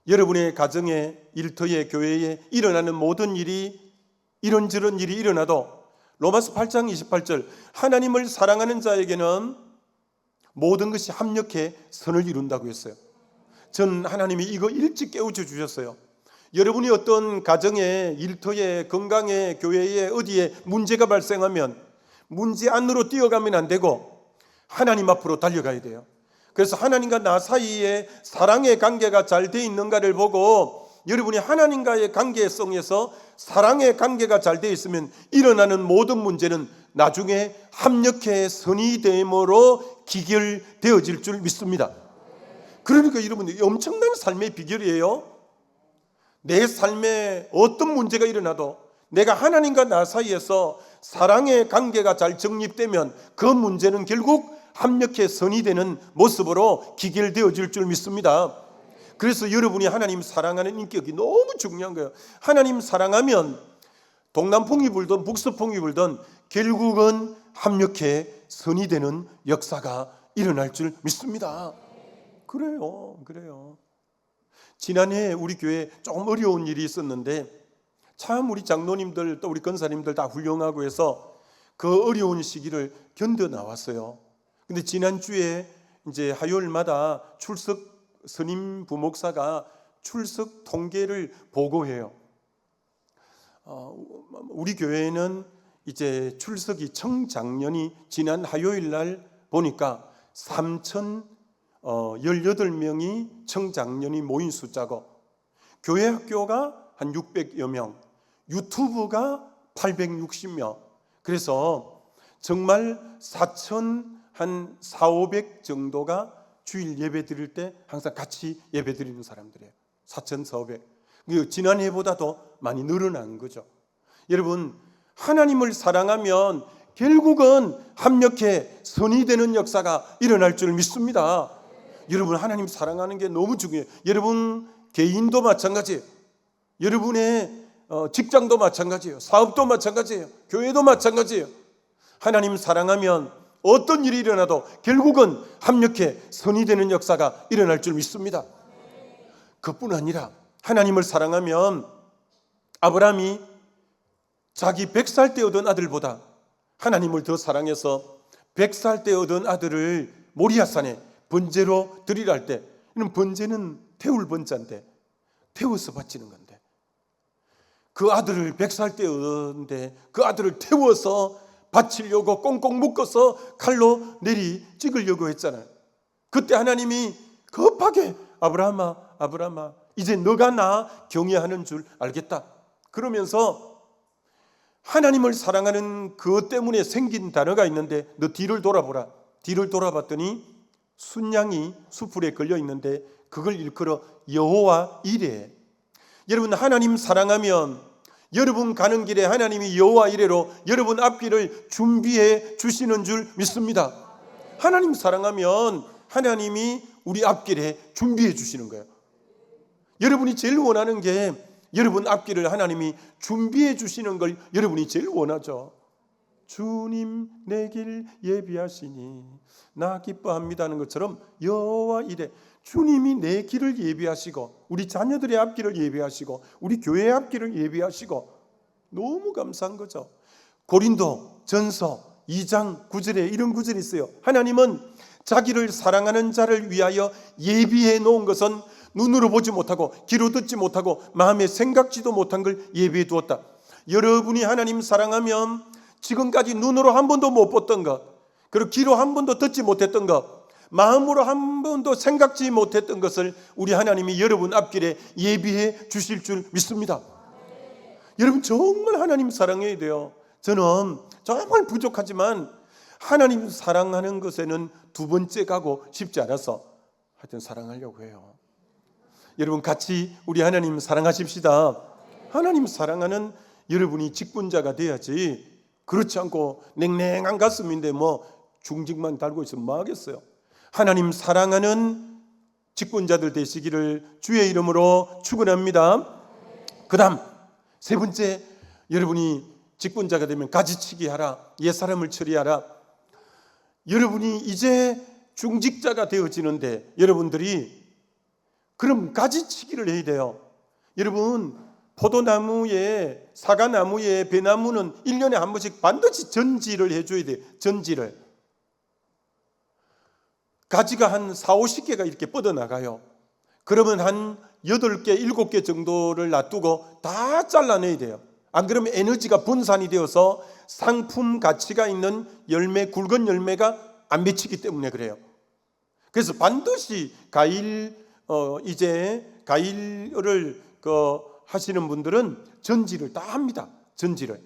Speaker 1: 여러분의 가정에, 일터에, 교회에 일어나는 모든 일이, 이런저런 일이 일어나도 로마서 8장 28절 하나님을 사랑하는 자에게는 모든 것이 합력해 선을 이룬다고 했어요. 전 하나님이 이거 일찍 깨우쳐 주셨어요. 여러분이 어떤 가정에, 일터에, 건강에, 교회에, 어디에 문제가 발생하면 문제 안으로 뛰어가면 안 되고 하나님 앞으로 달려가야 돼요. 그래서 하나님과 나 사이에 사랑의 관계가 잘 돼 있는가를 보고 여러분이 하나님과의 관계성에서 사랑의 관계가 잘 돼 있으면 일어나는 모든 문제는 나중에 합력해 선이 됨으로 기결되어질 줄 믿습니다. 그러니까 여러분들 엄청난 삶의 비결이에요. 내 삶에 어떤 문제가 일어나도 내가 하나님과 나 사이에서 사랑의 관계가 잘 정립되면 그 문제는 결국 합력해 선이 되는 모습으로 기결되어질 줄 믿습니다. 그래서 여러분이 하나님 사랑하는 인격이 너무 중요한 거예요. 하나님 사랑하면 동남풍이 불든 북서풍이 불든 결국은 합력해 선이 되는 역사가 일어날 줄 믿습니다. 그래요. 지난해 우리 교회에 조금 어려운 일이 있었는데 참 우리 장로님들 또 우리 권사님들 다 훌륭하고 해서 그 어려운 시기를 견뎌 나왔어요. 근데 지난주에 이제 화요일마다 출석 선임 부목사가 출석 통계를 보고해요. 우리 교회는 이제 출석이 청장년이 지난 화요일 날 보니까 3,018명이 청장년이 모인 숫자고, 교회 학교가 한 600여 명, 유튜브가 860명. 그래서 정말 4,400 정도가 주일 예배 드릴 때 항상 같이 예배 드리는 사람들이에요. 4,400. 지난해보다도 많이 늘어난 거죠. 여러분, 하나님을 사랑하면 결국은 합력해 선이 되는 역사가 일어날 줄 믿습니다. 여러분, 하나님 사랑하는 게 너무 중요해요. 여러분 개인도 마찬가지예요. 여러분의 직장도 마찬가지예요. 사업도 마찬가지예요. 교회도 마찬가지예요. 하나님 사랑하면 어떤 일이 일어나도 결국은 합력해 선이 되는 역사가 일어날 줄 믿습니다. 그뿐 아니라 하나님을 사랑하면 아브라함이 자기 100살 때 얻은 아들보다 하나님을 더 사랑해서 100살 때 얻은 아들을 모리아산에 번제로 드리라 할 때, 이는 번제는 태울 번자인데 태워서 바치는 건데, 그 아들을 100살 때 얻었는데 그 아들을 태워서 바치려고 꽁꽁 묶어서 칼로 내리 찍으려고 했잖아요. 그때 하나님이 급하게 아브라함아, 아브라함아, 이제 너가 나 경외하는 줄 알겠다. 그러면서 하나님을 사랑하는 그것 때문에 생긴 단어가 있는데, 너 뒤를 돌아보라. 뒤를 돌아봤더니 순양이 수풀에 걸려 있는데 그걸 일컬어 여호와 이레. 여러분, 하나님 사랑하면 여러분 가는 길에 하나님이 여호와 이레로 여러분 앞길을 준비해 주시는 줄 믿습니다. 하나님 사랑하면 하나님이 우리 앞길에 준비해 주시는 거예요. 여러분이 제일 원하는 게 여러분 앞길을 하나님이 준비해 주시는 걸 여러분이 제일 원하죠. 주님 내 길 예비하시니 나 기뻐합니다 하는 것처럼 여호와 이레, 주님이 내 길을 예비하시고 우리 자녀들의 앞길을 예비하시고 우리 교회의 앞길을 예비하시고, 너무 감사한 거죠. 고린도 전서 2장 9절에 이런 구절이 있어요. 하나님은 자기를 사랑하는 자를 위하여 예비해 놓은 것은 눈으로 보지 못하고 귀로 듣지 못하고 마음에 생각지도 못한 걸 예비해 두었다. 여러분이 하나님 사랑하면 지금까지 눈으로 한 번도 못 봤던 것, 그리고 귀로 한 번도 듣지 못했던 것, 마음으로 한 번도 생각지 못했던 것을 우리 하나님이 여러분 앞길에 예비해 주실 줄 믿습니다. 여러분, 정말 하나님 사랑해야 돼요. 저는 정말 부족하지만 하나님 사랑하는 것에는 두 번째 가고 싶지 않아서 하여튼 사랑하려고 해요. 여러분, 같이 우리 하나님 사랑하십시다. 하나님 사랑하는 여러분이 직분자가 돼야지, 그렇지 않고 냉랭한 가슴인데 뭐 중직만 달고 있으면 뭐 하겠어요. 하나님 사랑하는 직분자들 되시기를 주의 이름으로 축원합니다. 그 다음 세 번째, 여러분이 직분자가 되면 가지치기 하라, 옛사람을 처리하라. 여러분이 이제 중직자가 되어지는데 여러분들이 그럼 가지치기를 해야 돼요. 여러분, 포도나무에, 사과나무에, 배나무는 1년에 한 번씩 반드시 전지를 해줘야 돼요. 전지를. 가지가 한 4, 50개가 이렇게 뻗어나가요. 그러면 한 8개, 7개 정도를 놔두고 다 잘라내야 돼요. 안 그러면 에너지가 분산이 되어서 상품 가치가 있는 열매, 굵은 열매가 안 맺히기 때문에 그래요. 그래서 반드시 과일을 하시는 분들은 전지를 다 합니다. 전지를.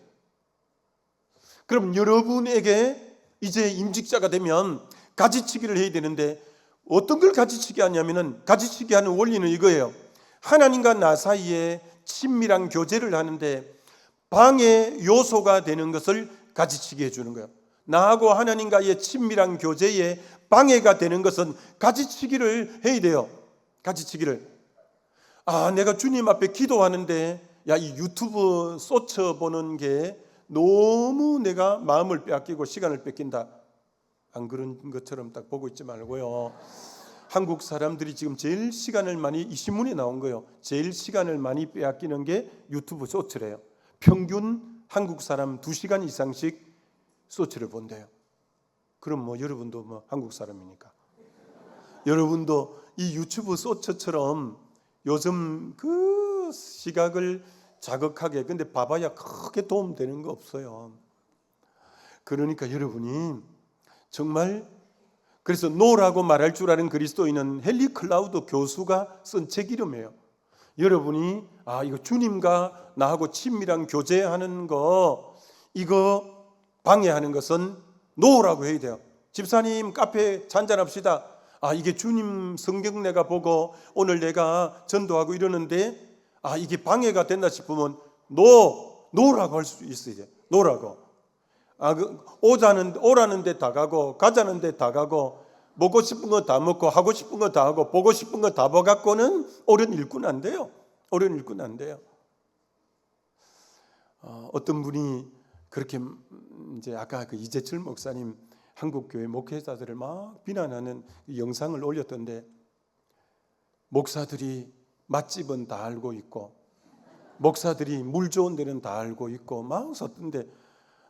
Speaker 1: 그럼 여러분에게 이제 임직자가 되면 가지치기를 해야 되는데, 어떤 걸 가지치기 하냐면은, 가지치기 하는 원리는 이거예요. 하나님과 나 사이에 친밀한 교제를 하는데 방해 요소가 되는 것을 가지치기 해주는 거예요. 나하고 하나님과의 친밀한 교제에 방해가 되는 것은 가지치기를 해야 돼요. 가지치기를. 내가 주님 앞에 기도하는데 이 유튜브 쏟쳐 보는 게 너무 내가 마음을 빼앗기고 시간을 뺏긴다. 안 그런 것처럼 딱 보고 있지 말고요. 한국 사람들이 지금 제일 시간을 많이, 이 신문에 나온 거예요. 제일 시간을 많이 빼앗기는 게 유튜브 쇼츠래요. 평균 한국 사람 2시간 이상씩 소치를 본대요. 그럼 뭐 여러분도 뭐 한국 사람이니까 여러분도 이 유튜브 소처처럼 요즘 그 시각을 자극하게, 근데 봐봐야 크게 도움되는 거 없어요. 그러니까 여러분이 정말, 그래서 노라고 말할 줄 아는 그리스도인은 헨리 클라우드 교수가 쓴 책 이름이에요. 여러분이 이거 주님과 나하고 친밀한 교제하는 거, 이거 방해하는 것은 노라고 해야 돼요. 집사님 카페 잔잔합시다. 이게 주님 성경 내가 보고 오늘 내가 전도하고 이러는데 이게 방해가 된다 싶으면 노라고 할 수 있어야 돼요. 노라고. 오라는 데 다 가고 가자는 데 다 가고 먹고 싶은 거 다 먹고 하고 싶은 거 다 하고 보고 싶은 거 다 봐갖고는 옳은 일꾼 안 돼요. 옳은 일꾼 안 돼요. 어떤 분이 그렇게 이제 아까 그 이재철 목사님 한국교회 목회자들을 막 비난하는 영상을 올렸던데, 목사들이 맛집은 다 알고 있고 목사들이 물 좋은 데는 다 알고 있고 막 썼던데,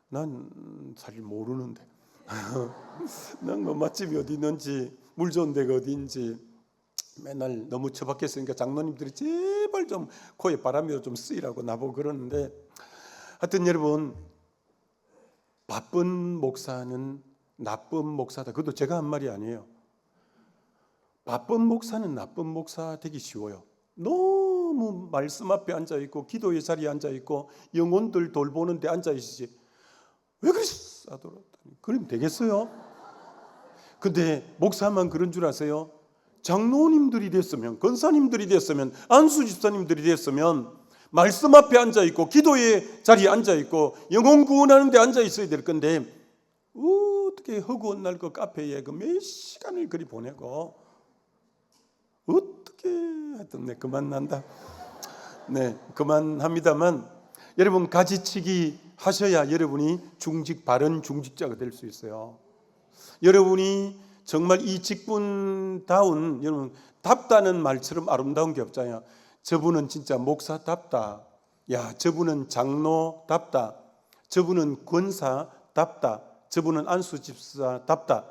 Speaker 1: 난 잘 모르는데 난 뭐 맛집이 어디 있는지 물 좋은 데가 어디인지 맨날 너무 처박혔으니까 장로님들이 제발 좀 코에 바람이라도 좀 쓰이라고 나보고 그러는데, 하여튼 여러분, 바쁜 목사는 나쁜 목사다. 그것도 제가 한 말이 아니에요. 바쁜 목사는 나쁜 목사 되기 쉬워요. 너무 말씀 앞에 앉아있고 기도의 자리에 앉아있고 영혼들 돌보는 데 앉아있지. 왜 그랬어? 하더라더니 그러면 되겠어요? 근데 목사만 그런 줄 아세요? 장로님들이 됐으면, 권사님들이 됐으면, 안수 집사님들이 됐으면 말씀 앞에 앉아있고 기도의 자리에 앉아있고 영혼 구원하는 데 앉아있어야 될 건데, 어떻게 허구한 날 그 카페에 그 몇 시간을 그리 보내고, 어떻게 하여튼 그만난다. 그만합니다만, 여러분 가지치기 하셔야 여러분이 바른 중직자가 될 수 있어요. 여러분이 정말 이 직분다운, 여러분 답다는 말처럼 아름다운 게 없잖아요. 저분은 진짜 목사답다. 저분은 장로답다. 저분은 권사답다. 저분은 안수집사답다.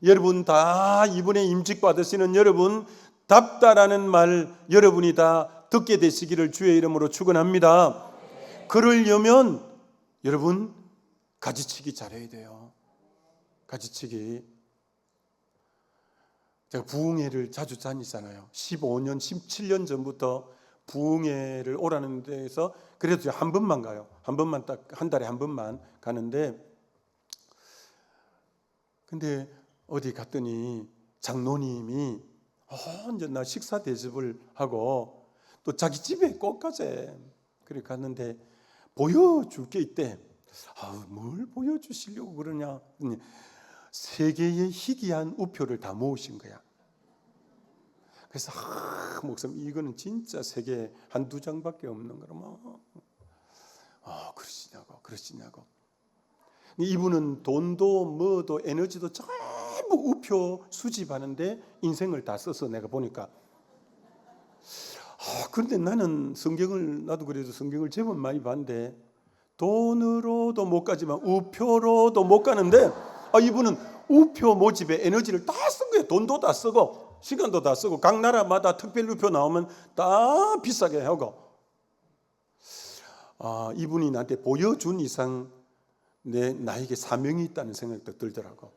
Speaker 1: 여러분 다 이분의 임직 받으시는 여러분 답다라는 말 여러분이 다 듣게 되시기를 주의 이름으로 축원합니다. 그러려면 여러분 가지치기 잘해야 돼요. 가지치기. 제가 부흥회를 자주 다니잖아요. 15년, 17년 전부터 부흥회를 오라는 데에서 그래도 한 번만 가요. 한 번만, 딱 한 달에 한 번만 가는데, 근데 어디 갔더니 장로님이 언제 나 식사 대접을 하고 또 자기 집에 꼭 가재. 그래 갔는데 보여줄 게 있대. 뭘 보여주시려고 그러냐. 세계의 희귀한 우표를 다 모으신 거야. 그래서 목사님 이거는 진짜 세계 한두 장밖에 없는 거라. 그러시냐고. 이분은 돈도 뭐도 에너지도 전부 우표 수집하는데 인생을 다 써서 내가 보니까. 그런데 나는 나도 그래도 성경을 제법 많이 봤는데 돈으로도 못 가지만 우표로도 못 가는데, 이분은 우표 모집에 에너지를 다 쓴 거예요. 돈도 다 쓰고 시간도 다 쓰고 각 나라마다 특별 우표 나오면 다 비싸게 하고. 이분이 나한테 보여준 이상 나에게 사명이 있다는 생각도 들더라고.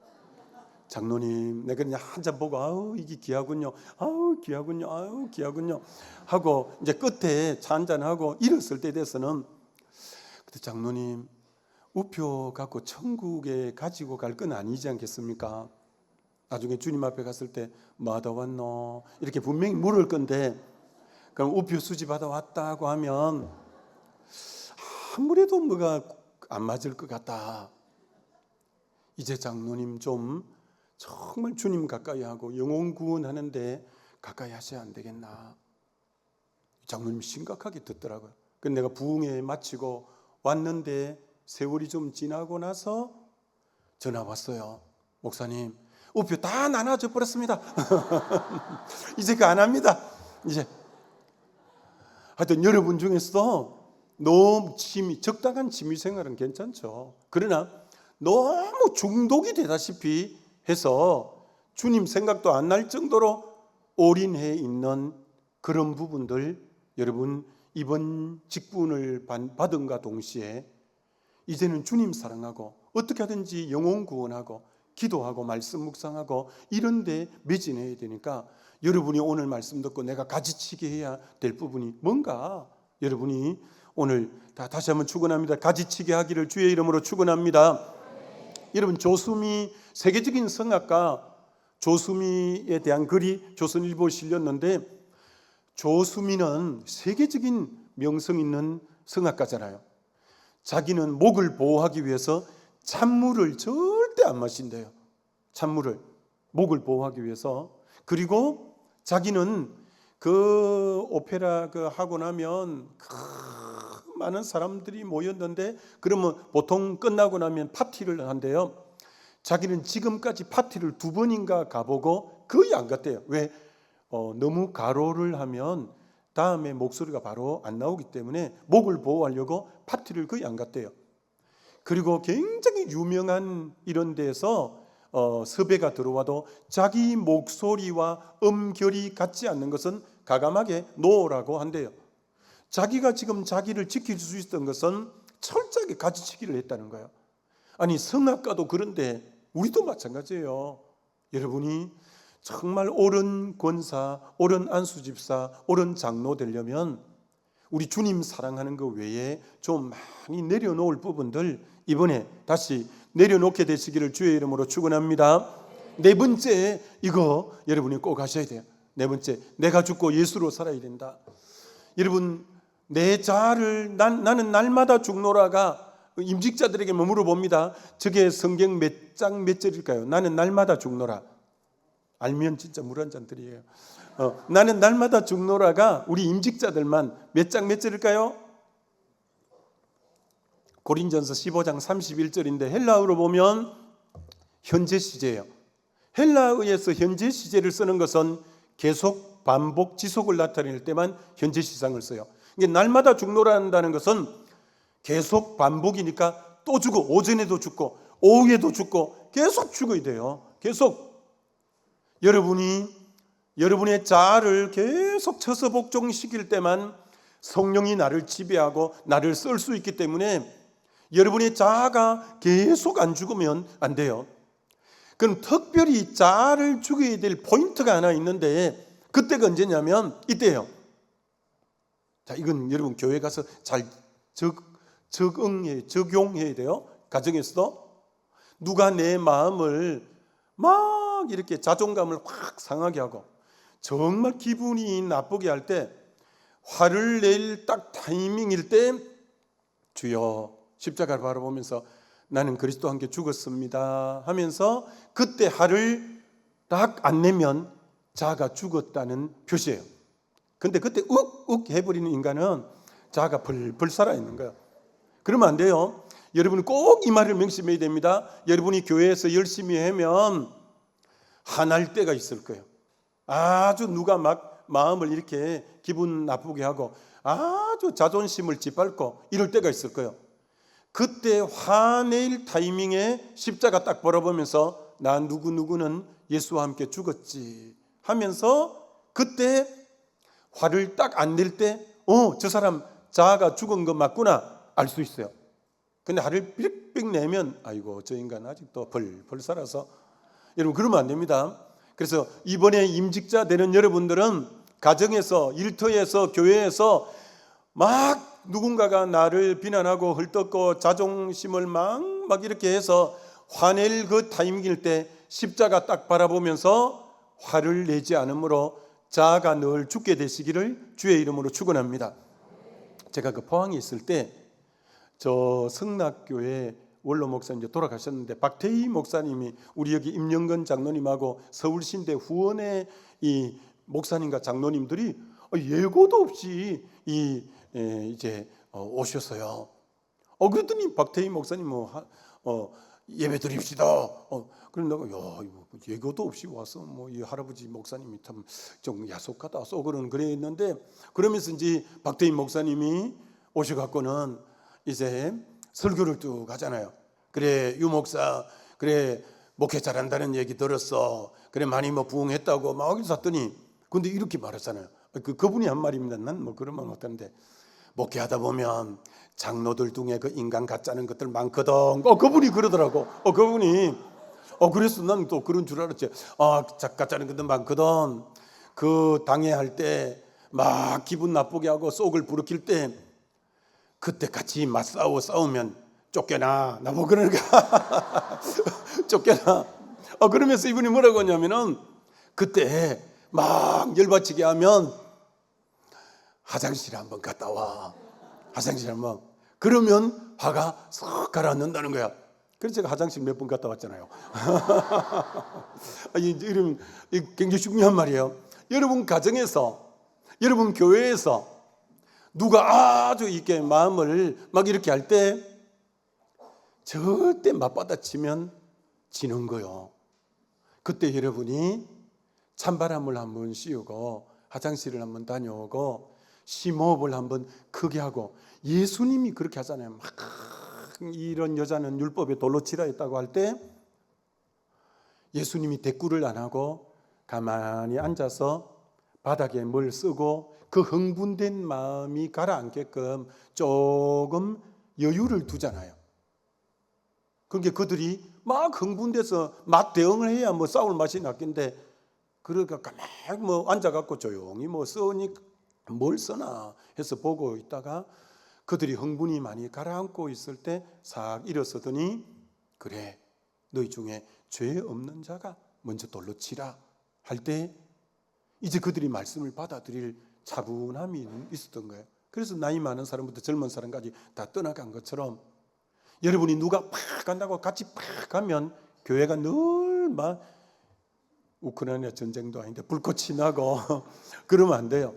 Speaker 1: 장로님, 내가 그냥 한 잔 보고 이게 귀하군요. 귀하군요 하고 이제 끝에 차 한 잔 하고 일었을 때 돼서는, 그때 장로님 우표 갖고 천국에 가지고 갈 건 아니지 않겠습니까? 나중에 주님 앞에 갔을 때 마다 왔노? 이렇게 분명히 물을 건데, 그럼 우표 수집하다 왔다고 하면 아무래도 뭐가 안 맞을 것 같다. 이제 장로님 좀 정말 주님 가까이 하고 영혼 구원하는데 가까이 하셔야 안 되겠나. 장로님이 심각하게 듣더라고요. 그래서 내가 부흥회 마치고 왔는데 세월이 좀 지나고 나서 전화 왔어요. 목사님 우표 다 나눠져 버렸습니다. 이제 그 안 합니다. 이제 하여튼 여러분 중에서 너무 적당한 취미생활은 괜찮죠. 그러나 너무 중독이 되다시피 해서 주님 생각도 안 날 정도로 올인해 있는 그런 부분들, 여러분 이번 직분을 받은가 동시에 이제는 주님 사랑하고 어떻게 하든지 영혼 구원하고 기도하고 말씀 묵상하고 이런 데 매진해야 되니까 여러분이 오늘 말씀 듣고 내가 가지치기 해야 될 부분이 뭔가, 여러분이 오늘 다시 한번 축원합니다. 가지치기 하기를 주의 이름으로 축원합니다. 여러분, 조수미, 세계적인 성악가 조수미에 대한 글이 조선일보에 실렸는데, 조수미는 세계적인 명성 있는 성악가잖아요. 자기는 목을 보호하기 위해서 찬물을 절대 안 마신대요. 찬물을, 목을 보호하기 위해서. 그리고 자기는 그 오페라 하고 나면 많은 사람들이 모였는데, 그러면 보통 끝나고 나면 파티를 한대요. 자기는 지금까지 파티를 2번인가 가보고 거의 안 갔대요. 왜? 너무 가로를 하면 다음에 목소리가 바로 안 나오기 때문에 목을 보호하려고 파티를 거의 안 갔대요. 그리고 굉장히 유명한 이런 데서 섭외가 들어와도 자기 목소리와 음결이 같지 않는 것은 가감하게 노라고 한대요. 자기가 지금 자기를 지킬 수 있었던 것은 철저하게 가지치기를 했다는 거예요. 아니, 성악가도 그런데 우리도 마찬가지예요. 여러분이 정말 옳은 권사, 옳은 안수집사, 옳은 장로 되려면 우리 주님 사랑하는 것 외에 좀 많이 내려놓을 부분들 이번에 다시 내려놓게 되시기를 주의 이름으로 축원합니다. 4번째, 이거 여러분이 꼭 하셔야 돼요. 4번째, 내가 죽고 예수로 살아야 된다. 여러분, 내 자아를 나는 날마다 죽노라가 임직자들에게 물어봅니다. 저게 성경 몇 장 몇 절일까요? 나는 날마다 죽노라. 알면 진짜 물 한 잔 드려요. 나는 날마다 죽노라가 우리 임직자들만 몇 장 몇 절일까요? 고린전서 15장 31절인데 헬라어로 보면 현재 시제예요. 헬라어에서 현재 시제를 쓰는 것은 계속, 반복, 지속을 나타낼 때만 현재 시상을 써요. 이게 날마다 죽노라는 것은 계속 반복이니까 또 죽어, 오전에도 죽고 오후에도 죽고 계속 죽어야 돼요. 계속. 여러분이 여러분의 자아를 계속 쳐서 복종시킬 때만 성령이 나를 지배하고 나를 쓸 수 있기 때문에 여러분의 자아가 계속 안 죽으면 안 돼요. 그럼 특별히 자아를 죽여야 될 포인트가 하나 있는데, 그때가 언제냐면 이때예요. 자, 이건 여러분 교회 가서 잘 적용해야 돼요. 가정에서도 누가 내 마음을 막 이렇게 자존감을 확 상하게 하고 정말 기분이 나쁘게 할 때, 화를 낼 딱 타이밍일 때 주여 십자가를 바라보면서 나는 그리스도와 함께 죽었습니다 하면서 그때 화를 딱 안 내면 자아가 죽었다는 표시예요. 근데 그때 욱욱 해버리는 인간은 자아가 벌벌 살아있는 거예요. 그러면 안 돼요. 여러분은 꼭 이 말을 명심해야 됩니다. 여러분이 교회에서 열심히 하면 화날 때가 있을 거예요. 아주 누가 막 마음을 이렇게 기분 나쁘게 하고 아주 자존심을 짓밟고 이럴 때가 있을 거예요. 그때 화낼 타이밍에 십자가 딱 바라보면서 나 누구누구는 예수와 함께 죽었지 하면서 그때 화를 딱 안 낼 때 저 사람 자아가 죽은 거 맞구나 알 수 있어요. 근데 화를 삑삑 내면 아이고 저 인간 아직도 벌벌 살아서, 여러분 그러면 안 됩니다. 그래서 이번에 임직자 되는 여러분들은 가정에서, 일터에서, 교회에서 막 누군가가 나를 비난하고 헐뜯고 자존심을 막 이렇게 해서 화낼 그 타이밍일 때 십자가 딱 바라보면서 화를 내지 않으므로 자아가 늘 죽게 되시기를 주의 이름으로 축원합니다. 제가 그 포항에 있을 때 저 성락교회 원로 목사 이제 돌아가셨는데 박태희 목사님이 우리 여기 임영건 장로님하고 서울신대 후원의 이 목사님과 장로님들이 예고도 없이 이제 오셨어요. 그랬더니 박태희 목사님 예배 드립시다. 그런데 내가 예고도 없이 와서 이 할아버지 목사님이 좀 야속하다 속으로는 그랬는데, 그러면서 이제 박태희 목사님이 오셔갖고는 이제 설교를 쭉 하잖아요.
Speaker 2: 그래 유목사 그래 목회 잘한다는 얘기 들었어. 그래 많이 뭐 부흥했다고 막 어디서 샀더니 근데 이렇게 말했잖아요. 그분이 한 말입니다. 난 뭐 그런 말 못하는데 목회하다 보면 장로들 중에 그 인간 가짜는 것들 많거든. 그분이 그러더라고. 그분이 그래서 난 또 그런 줄 알았지. 가짜는 것들 많거든. 그 당회할 때 막 기분 나쁘게 하고 속을 부르킬 때 그때 같이 싸우면 쫓겨나. 나보고 그러니까 쫓겨나. 그러면서 이분이 뭐라고 하냐면은 그때 막 열받치게 하면 화장실에 한번 갔다 와. 화장실에 한번. 그러면 화가 싹 가라앉는다는 거야. 그래서 제가 화장실 몇 번 갔다 왔잖아요. 이런 굉장히 중요한 말이에요. 여러분 가정에서, 여러분 교회에서 누가 아주 이렇게 마음을 막 이렇게 할 때 절대 맞받아치면 지는 거요. 그때 여러분이 찬바람을 한번 씌우고 화장실을 한번 다녀오고 심호흡을 한번 크게 하고 예수님이 그렇게 하잖아요. 막 이런 여자는 율법에 돌로 치라 했다고 할 때 예수님이 대꾸를 안 하고 가만히 앉아서 바닥에 뭘 쓰고 그 흥분된 마음이 가라앉게끔 조금 여유를 두잖아요. 그러니까 그들이 막 흥분돼서 막 대응을 해야 뭐 싸울 맛이 났긴데 그러니까 가만히 뭐 앉아갖고 조용히 뭐 써니 뭘 써나 해서 보고 있다가 그들이 흥분이 많이 가라앉고 있을 때 싹 일어서더니 그래 너희 중에 죄 없는 자가 먼저 돌로 치라 할 때 이제 그들이 말씀을 받아들일 차분함이 있었던 거예요. 그래서 나이 많은 사람부터 젊은 사람까지 다 떠나간 것처럼 여러분이 누가 팍 간다고 같이 팍 가면 교회가 늘 막 우크라이나 전쟁도 아닌데 불꽃이 나고 그러면 안 돼요.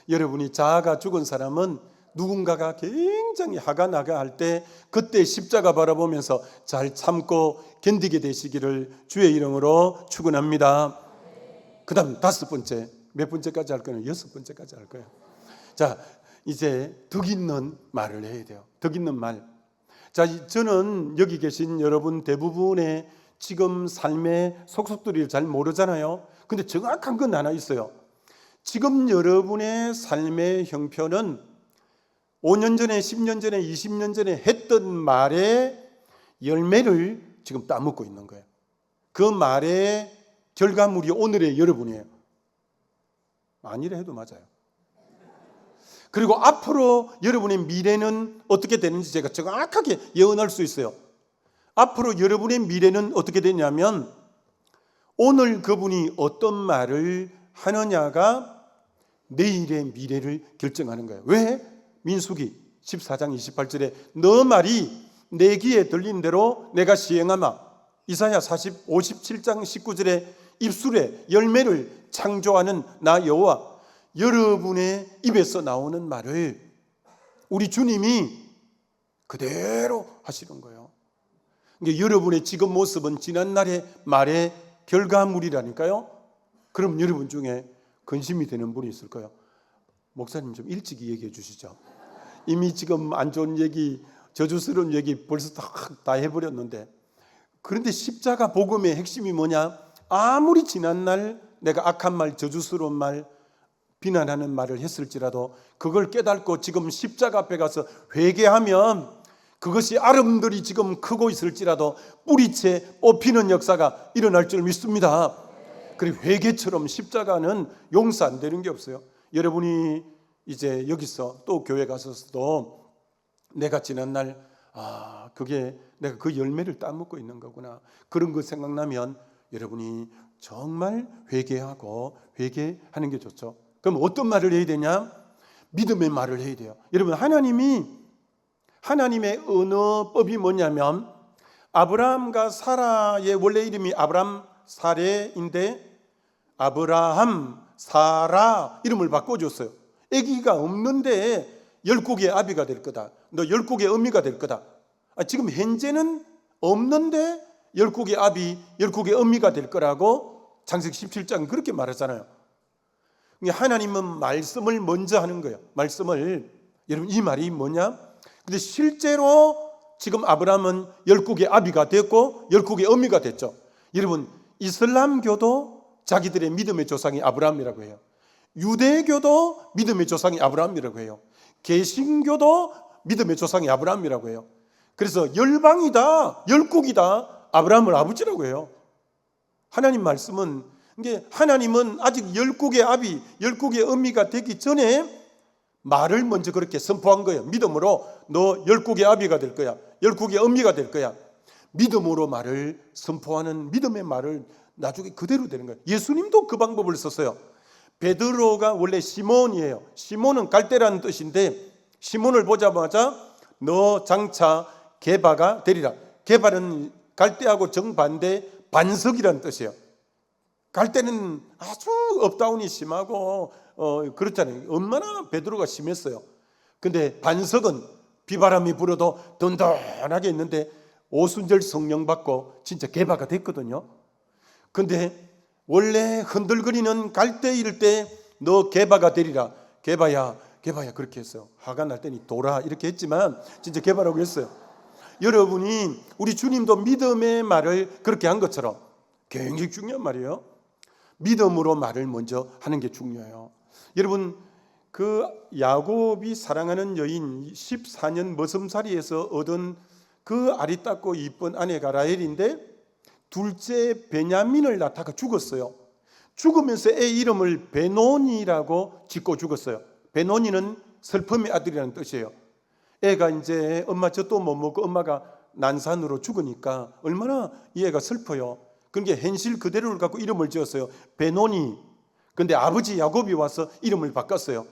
Speaker 2: 여러분이 자아가 죽은 사람은 누군가가 굉장히 화가 나가 할 때 그때 십자가 바라보면서 잘 참고 견디게 되시기를 주의 이름으로 축원합니다. 그 다음 5번째 몇 번째까지 할 거예요? 6번째까지 할 거예요. 자 이제 덕 있는 말을 해야 돼요. 덕 있는 말. 자 저는 여기 계신 여러분 대부분의 지금 삶의 속속들이를 잘 모르잖아요. 근데 정확한 건 하나 있어요. 지금 여러분의 삶의 형편은 5년 전에 10년 전에 20년 전에 했던 말의 열매를 지금 따먹고 있는 거예요. 그 말의 결과물이 오늘의 여러분이에요. 아니라 해도 맞아요. 그리고 앞으로 여러분의 미래는 어떻게 되는지 제가 정확하게 예언할 수 있어요. 앞으로 여러분의 미래는 어떻게 되냐면 오늘 그분이 어떤 말을 하느냐가 내일의 미래를 결정하는 거예요. 왜? 민수기 14장 28절에 너 말이 내 귀에 들린 대로 내가 시행하마. 이사야 57장 19절에 입술에 열매를 창조하는 나 여호와. 여러분의 입에서 나오는 말을 우리 주님이 그대로 하시는 거예요. 그러니까 여러분의 지금 모습은 지난날의 말의 결과물이라니까요. 그럼 여러분 중에 근심이 되는 분이 있을 거예요. 목사님 좀 일찍 얘기해 주시죠. 이미 지금 안 좋은 얘기, 저주스러운 얘기 벌써 다 해버렸는데, 그런데 십자가 복음의 핵심이 뭐냐? 아무리 지난날 내가 악한 말, 저주스러운 말, 비난하는 말을 했을지라도 그걸 깨닫고 지금 십자가 앞에 가서 회개하면 그것이 아름들이 지금 크고 있을지라도 뿌리채 뽑히는 역사가 일어날 줄 믿습니다. 그리고 회개처럼 십자가는 용서 안 되는 게 없어요. 여러분이 이제 여기서 또 교회 가서도 내가 지난날 그게 내가 그 열매를 따먹고 있는 거구나, 그런 거 생각나면 여러분이 정말 회개하고 회개하는 게 좋죠. 그럼 어떤 말을 해야 되냐? 믿음의 말을 해야 돼요. 여러분 하나님의 언어법이 뭐냐면 아브라함과 사라의 원래 이름이 아브람 사레인데 아브라함 사라 이름을 바꿔줬어요. 아기가 없는데 10국의 아비가 될 거다. 너 10국의 어미가 될 거다. 지금 현재는 없는데 10국의 아비 10국의 어미가 될 거라고 창세기 17장 그렇게 말하잖아요. 하나님은 말씀을 먼저 하는 거예요. 말씀을. 여러분 이 말이 뭐냐? 근데 실제로 지금 아브라함은 열국의 아비가 됐고 열국의 어미가 됐죠. 여러분, 이슬람교도 자기들의 믿음의 조상이 아브라함이라고 해요. 유대교도 믿음의 조상이 아브라함이라고 해요. 개신교도 믿음의 조상이 아브라함이라고 해요. 그래서 열방이다, 열국이다, 아브라함을 아버지라고 해요. 하나님 말씀은, 이게 하나님은 아직 열국의 아비, 열국의 어미가 되기 전에 말을 먼저 그렇게 선포한 거예요. 믿음으로 너 열국의 아비가 될 거야, 열국의 어미가 될 거야. 믿음으로 말을 선포하는 믿음의 말을 나중에 그대로 되는 거예요. 예수님도 그 방법을 썼어요. 베드로가 원래 시몬이에요. 시몬은 갈대라는 뜻인데, 시몬을 보자마자 너 장차 게바가 되리라. 게바는 갈대하고 정반대 반석이라는 뜻이에요. 갈대는 아주 업다운이 심하고 그렇잖아요. 얼마나 베드로가 심했어요. 근데 반석은 비바람이 불어도 든든하게 있는데 오순절 성령 받고 진짜 게바가 됐거든요. 근데 원래 흔들거리는 갈대일 때 너 게바가 되리라. 게바야 그렇게 했어요. 화가 날 때니 돌아 이렇게 했지만 진짜 게바라고 했어요. 여러분이, 우리 주님도 믿음의 말을 그렇게 한 것처럼 굉장히 중요한 말이에요. 믿음으로 말을 먼저 하는 게 중요해요. 여러분, 그 야곱이 사랑하는 여인 14년 머슴살이에서 얻은 그 아리따고 이쁜 아내가 라헬인데, 둘째 베냐민을 낳다가 죽었어요. 죽으면서 애 이름을 베노니라고 짓고 죽었어요. 베노니는 슬픔의 아들이라는 뜻이에요. 애가 이제 엄마 젖도 못 먹고 엄마가 난산으로 죽으니까 얼마나 이 애가 슬퍼요. 그러니까 현실 그대로를 갖고 이름을 지었어요. 베노니. 근데 아버지 야곱이 와서 이름을 바꿨어요.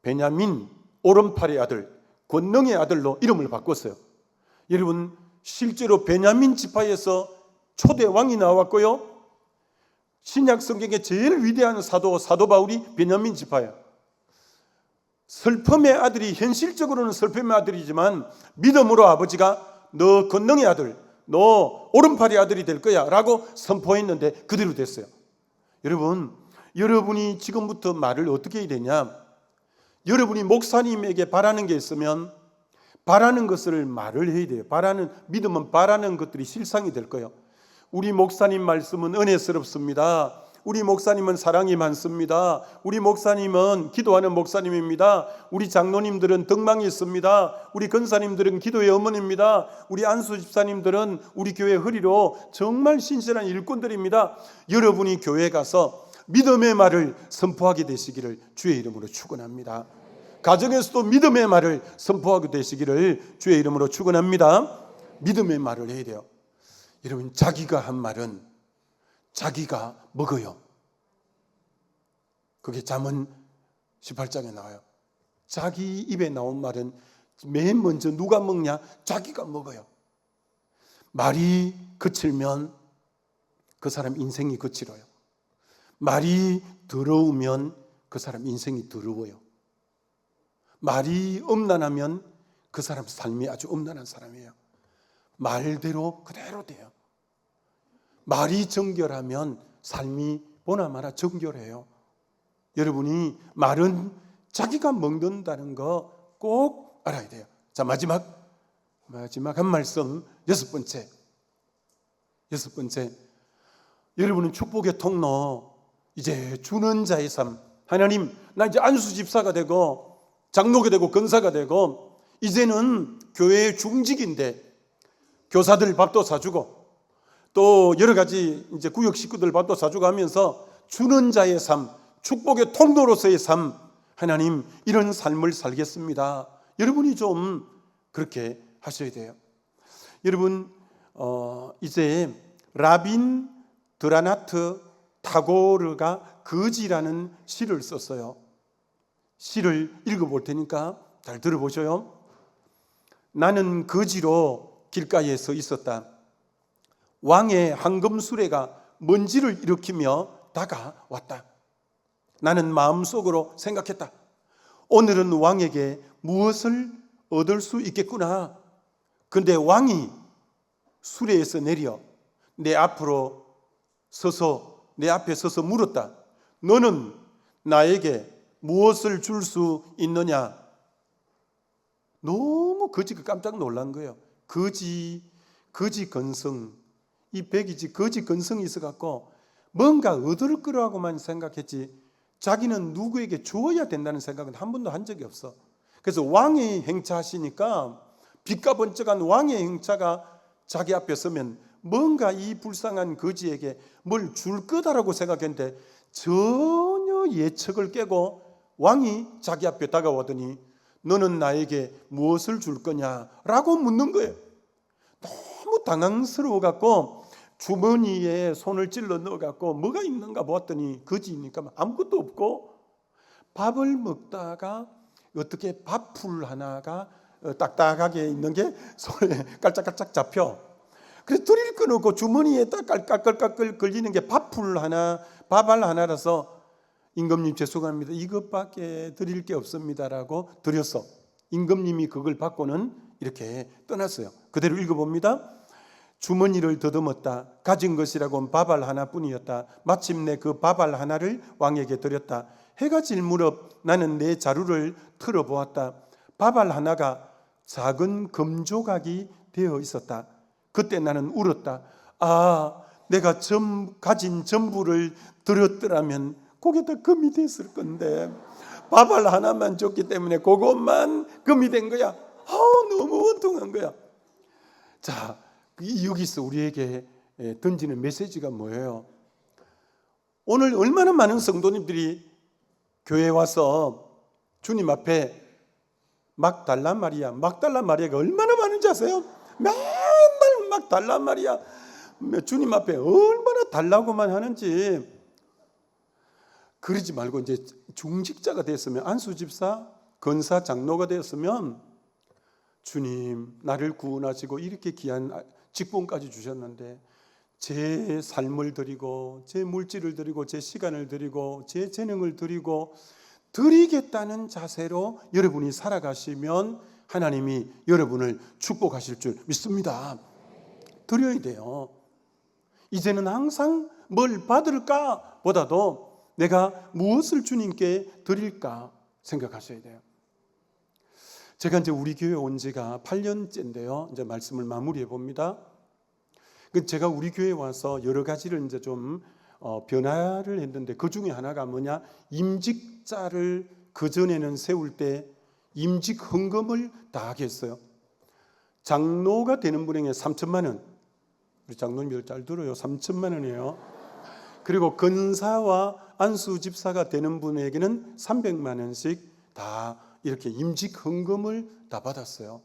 Speaker 2: 베냐민, 오른팔의 아들, 권능의 아들로 이름을 바꿨어요. 여러분, 실제로 베냐민 지파에서 초대 왕이 나왔고요. 신약 성경의 제일 위대한 사도 바울이 베냐민 지파예요. 슬픔의 아들이, 현실적으로는 슬픔의 아들이지만 믿음으로 아버지가 너 권능의 아들, 너 오른팔의 아들이 될 거야 라고 선포했는데 그대로 됐어요. 여러분, 여러분이 지금부터 말을 어떻게 해야 되냐? 여러분이 목사님에게 바라는 게 있으면 바라는 것을 말을 해야 돼요. 믿음은 바라는 것들이 실상이 될 거예요. 우리 목사님 말씀은 은혜스럽습니다. 우리 목사님은 사랑이 많습니다. 우리 목사님은 기도하는 목사님입니다. 우리 장로님들은 덕망이 있습니다. 우리 권사님들은 기도의 어머니입니다. 우리 안수 집사님들은 우리 교회 허리로 정말 신실한 일꾼들입니다. 여러분이 교회에 가서 믿음의 말을 선포하게 되시기를 주의 이름으로 축원합니다. 가정에서도 믿음의 말을 선포하게 되시기를 주의 이름으로 축원합니다. 믿음의 말을 해야 돼요. 여러분, 자기가 한 말은 자기가 먹어요. 그게 잠언 18장에 나와요. 자기 입에 나온 말은 맨 먼저 누가 먹냐? 자기가 먹어요. 말이 그칠면 그 사람 인생이 거칠어요. 말이 더러우면 그 사람 인생이 더러워요. 말이 음란하면 그 사람 삶이 아주 음란한 사람이에요. 말대로 그대로 돼요. 말이 정결하면 삶이 보나마나 정결해요. 여러분이 말은 자기가 먹는다는 거 꼭 알아야 돼요. 자, 마지막 한 말씀, 여섯 번째. 여러분은 축복의 통로, 이제 주는 자의 삶. 하나님, 나 이제 안수 집사가 되고 장로가 되고 권사가 되고 이제는 교회의 중직인데 교사들 밥도 사주고 또 여러 가지 이제 구역 식구들 밥도 사주고 하면서 주는 자의 삶, 축복의 통로로서의 삶, 하나님 이런 삶을 살겠습니다. 여러분이 좀 그렇게 하셔야 돼요. 여러분, 이제 라빈 드라나트 타고르가 거지라는 시를 썼어요. 시를 읽어볼 테니까 잘 들어보셔요. 나는 거지로 길가에 서 있었다. 왕의 황금수레가 먼지를 일으키며 다가왔다. 나는 마음속으로 생각했다. 오늘은 왕에게 무엇을 얻을 수 있겠구나. 근데 왕이 수레에서 내려 내 앞에 서서 물었다. 너는 나에게 무엇을 줄 수 있느냐? 너무 거지가 깜짝 놀란 거예요. 거지 건성, 이 백이지 거지 건성이 있어갖고 뭔가 얻을 거라고만 생각했지 자기는 누구에게 주어야 된다는 생각은 한 번도 한 적이 없어. 그래서 왕의 행차하시니까 빛과 번쩍한 왕의 행차가 자기 앞에 서면 뭔가 이 불쌍한 거지에게 뭘 줄 거다라고 생각했는데 전혀 예측을 깨고 왕이 자기 앞에 다가오더니 너는 나에게 무엇을 줄 거냐라고 묻는 거예요. 너무 당황스러워 갖고 주머니에 손을 찔러 넣어 갖고 뭐가 있는가 보았더니 거지니까 아무것도 없고 밥을 먹다가 어떻게 밥풀 하나가 딱딱하게 있는 게 손에 깔짝깔짝 잡혀. 그래서 드릴 거 없고 주머니에 딱 깔깔깔깔 걸리는 게 밥풀 하나, 밥알 하나라서 임금님 죄송합니다. 이것밖에 드릴 게 없습니다라고 드렸어. 임금님이 그걸 받고는 이렇게 떠났어요. 그대로 읽어봅니다. 주머니를 더듬었다. 가진 것이라고는 밥알 하나뿐이었다. 마침내 그 밥알 하나를 왕에게 드렸다. 해가 질 무렵 나는 내 자루를 틀어보았다. 밥알 하나가 작은 금조각이 되어 있었다. 그때 나는 울었다. 아, 내가 가진 전부를 드렸더라면 그게 다 금이 됐을 건데 밥알 하나만 줬기 때문에 그것만 금이 된 거야. 너무 원통한 거야. 자, 여기서 우리에게 던지는 메시지가 뭐예요? 오늘 얼마나 많은 성도님들이 교회에 와서 주님 앞에 막 달란 말이야. 막 달란 마리아가 얼마나 많은지 아세요? 맨날 막 달란 말이야. 주님 앞에 얼마나 달라고만 하는지. 그러지 말고 이제 중직자가 됐으면 안수 집사, 권사, 장로가 되었으면 주님 나를 구원하시고 이렇게 귀한 직분까지 주셨는데 제 삶을 드리고 제 물질을 드리고 제 시간을 드리고 제 재능을 드리고 드리겠다는 자세로 여러분이 살아가시면 하나님이 여러분을 축복하실 줄 믿습니다. 드려야 돼요. 이제는 항상 뭘 받을까 보다도 내가 무엇을 주님께 드릴까 생각하셔야 돼요. 제가 이제 우리 교회 온 지가 8년째인데요. 이제 말씀을 마무리해 봅니다. 제가 우리 교회에 와서 여러 가지를 이제 좀 변화를 했는데 그 중에 하나가 뭐냐? 임직자를 그 전에는 세울 때 임직 헌금을 다 하게 했어요. 장로가 되는 분에게 3천만 원. 우리 장로님들 잘 들어요. 3천만 원이에요. 그리고 권사와 안수 집사가 되는 분에게는 300만 원씩 다 이렇게 임직 헌금을 다 받았어요.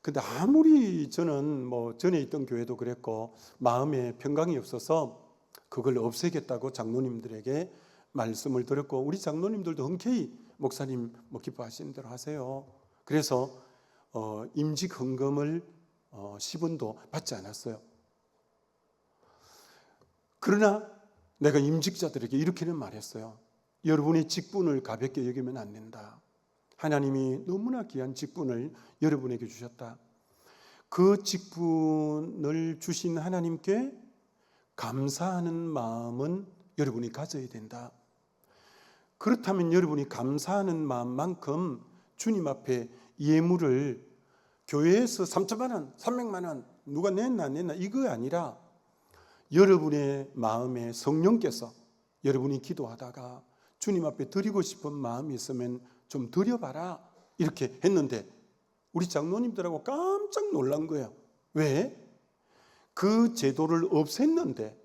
Speaker 2: 근데 아무리 저는 뭐 전에 있던 교회도 그랬고 마음에 평강이 없어서 그걸 없애겠다고 장로님들에게 말씀을 드렸고 우리 장로님들도 흔쾌히 목사님 뭐 기뻐하시는 대로 하세요. 그래서 임직 헌금을 10원도 받지 않았어요. 그러나 내가 임직자들에게 이렇게는 말했어요. 여러분의 직분을 가볍게 여기면 안 된다. 하나님이 너무나 귀한 직분을 여러분에게 주셨다. 그 직분을 주신 하나님께 감사하는 마음은 여러분이 가져야 된다. 그렇다면 여러분이 감사하는 마음만큼 주님 앞에 예물을 교회에서 3천만 원, 300만 원 누가 냈나 안 냈나 이거 아니라 여러분의 마음에 성령께서 여러분이 기도하다가 주님 앞에 드리고 싶은 마음이 있으면 좀 드려봐라 이렇게 했는데 우리 장로님들하고 깜짝 놀란 거예요. 왜? 그 제도를 없앴는데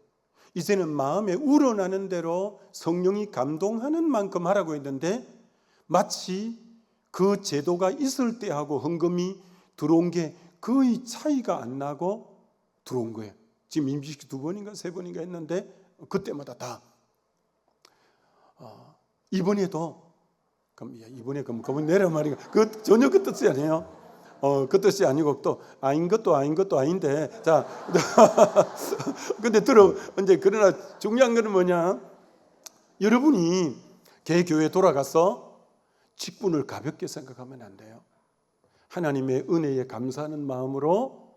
Speaker 2: 이제는 마음에 우러나는 대로 성령이 감동하는 만큼 하라고 했는데 마치 그 제도가 있을 때하고 헌금이 들어온 게 거의 차이가 안 나고 들어온 거예요. 지금 임직 2번인가 3번인가 했는데 그때마다 다 이번에도 이번에 그럼 내려 말인가 그 전혀 그 뜻이 아니에요. 그 뜻이 아니고 또 아닌 것도 아닌 것도 아닌데 자 근데 이제 그러나 중요한 거는 뭐냐? 여러분이 개교회 돌아가서 직분을 가볍게 생각하면 안 돼요. 하나님의 은혜에 감사하는 마음으로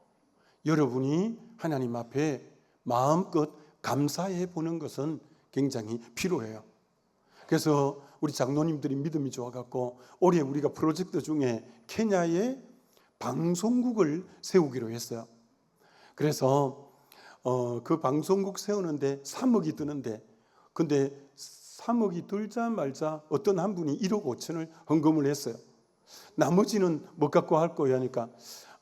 Speaker 2: 여러분이 하나님 앞에 마음껏 감사해 보는 것은 굉장히 필요해요. 그래서 우리 장로님들이 믿음이 좋아갖고 올해 우리가 프로젝트 중에 케냐에 방송국을 세우기로 했어요. 그래서 그 방송국 세우는데 3억이 드는데, 근데 3억이 들자마자 어떤 한 분이 1억 5천을 헌금을 했어요. 나머지는 뭐 갖고 할 거야 하니까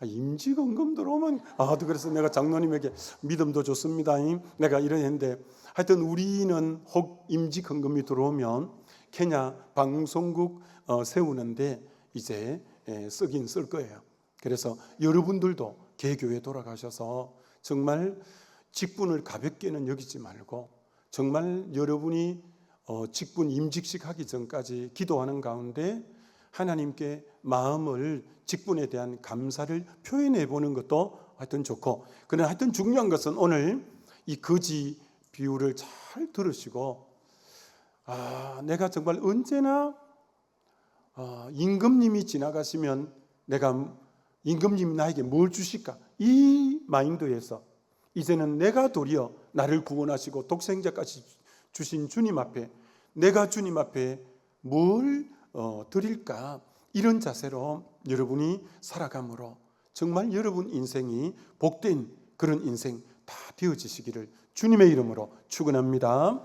Speaker 2: 임직헌금 들어오면 그래서 내가 장로님에게 믿음도 좋습니다. 내가 이러는데 하여튼 우리는 혹 임직헌금이 들어오면 케냐 방송국 세우는데 이제 쓰긴 쓸 거예요. 그래서 여러분들도 개교에 돌아가셔서 정말 직분을 가볍게는 여기지 말고 정말 여러분이 직분 임직식 하기 전까지 기도하는 가운데 하나님께 마음을 직분에 대한 감사를 표현해 보는 것도 하여튼 좋고, 그러나 하여튼 중요한 것은 오늘 이 거지 비유를 잘 들으시고 내가 정말 언제나 임금님이 지나가시면 내가 임금님이 나에게 뭘 주실까, 이 마인드에서 이제는 내가 도리어 나를 구원하시고 독생자까지 주신 주님 앞에 내가 주님 앞에 뭘 드릴까, 이런 자세로 여러분이 살아감으로 정말 여러분 인생이 복된 그런 인생 다 되어지시기를 주님의 이름으로 축원합니다.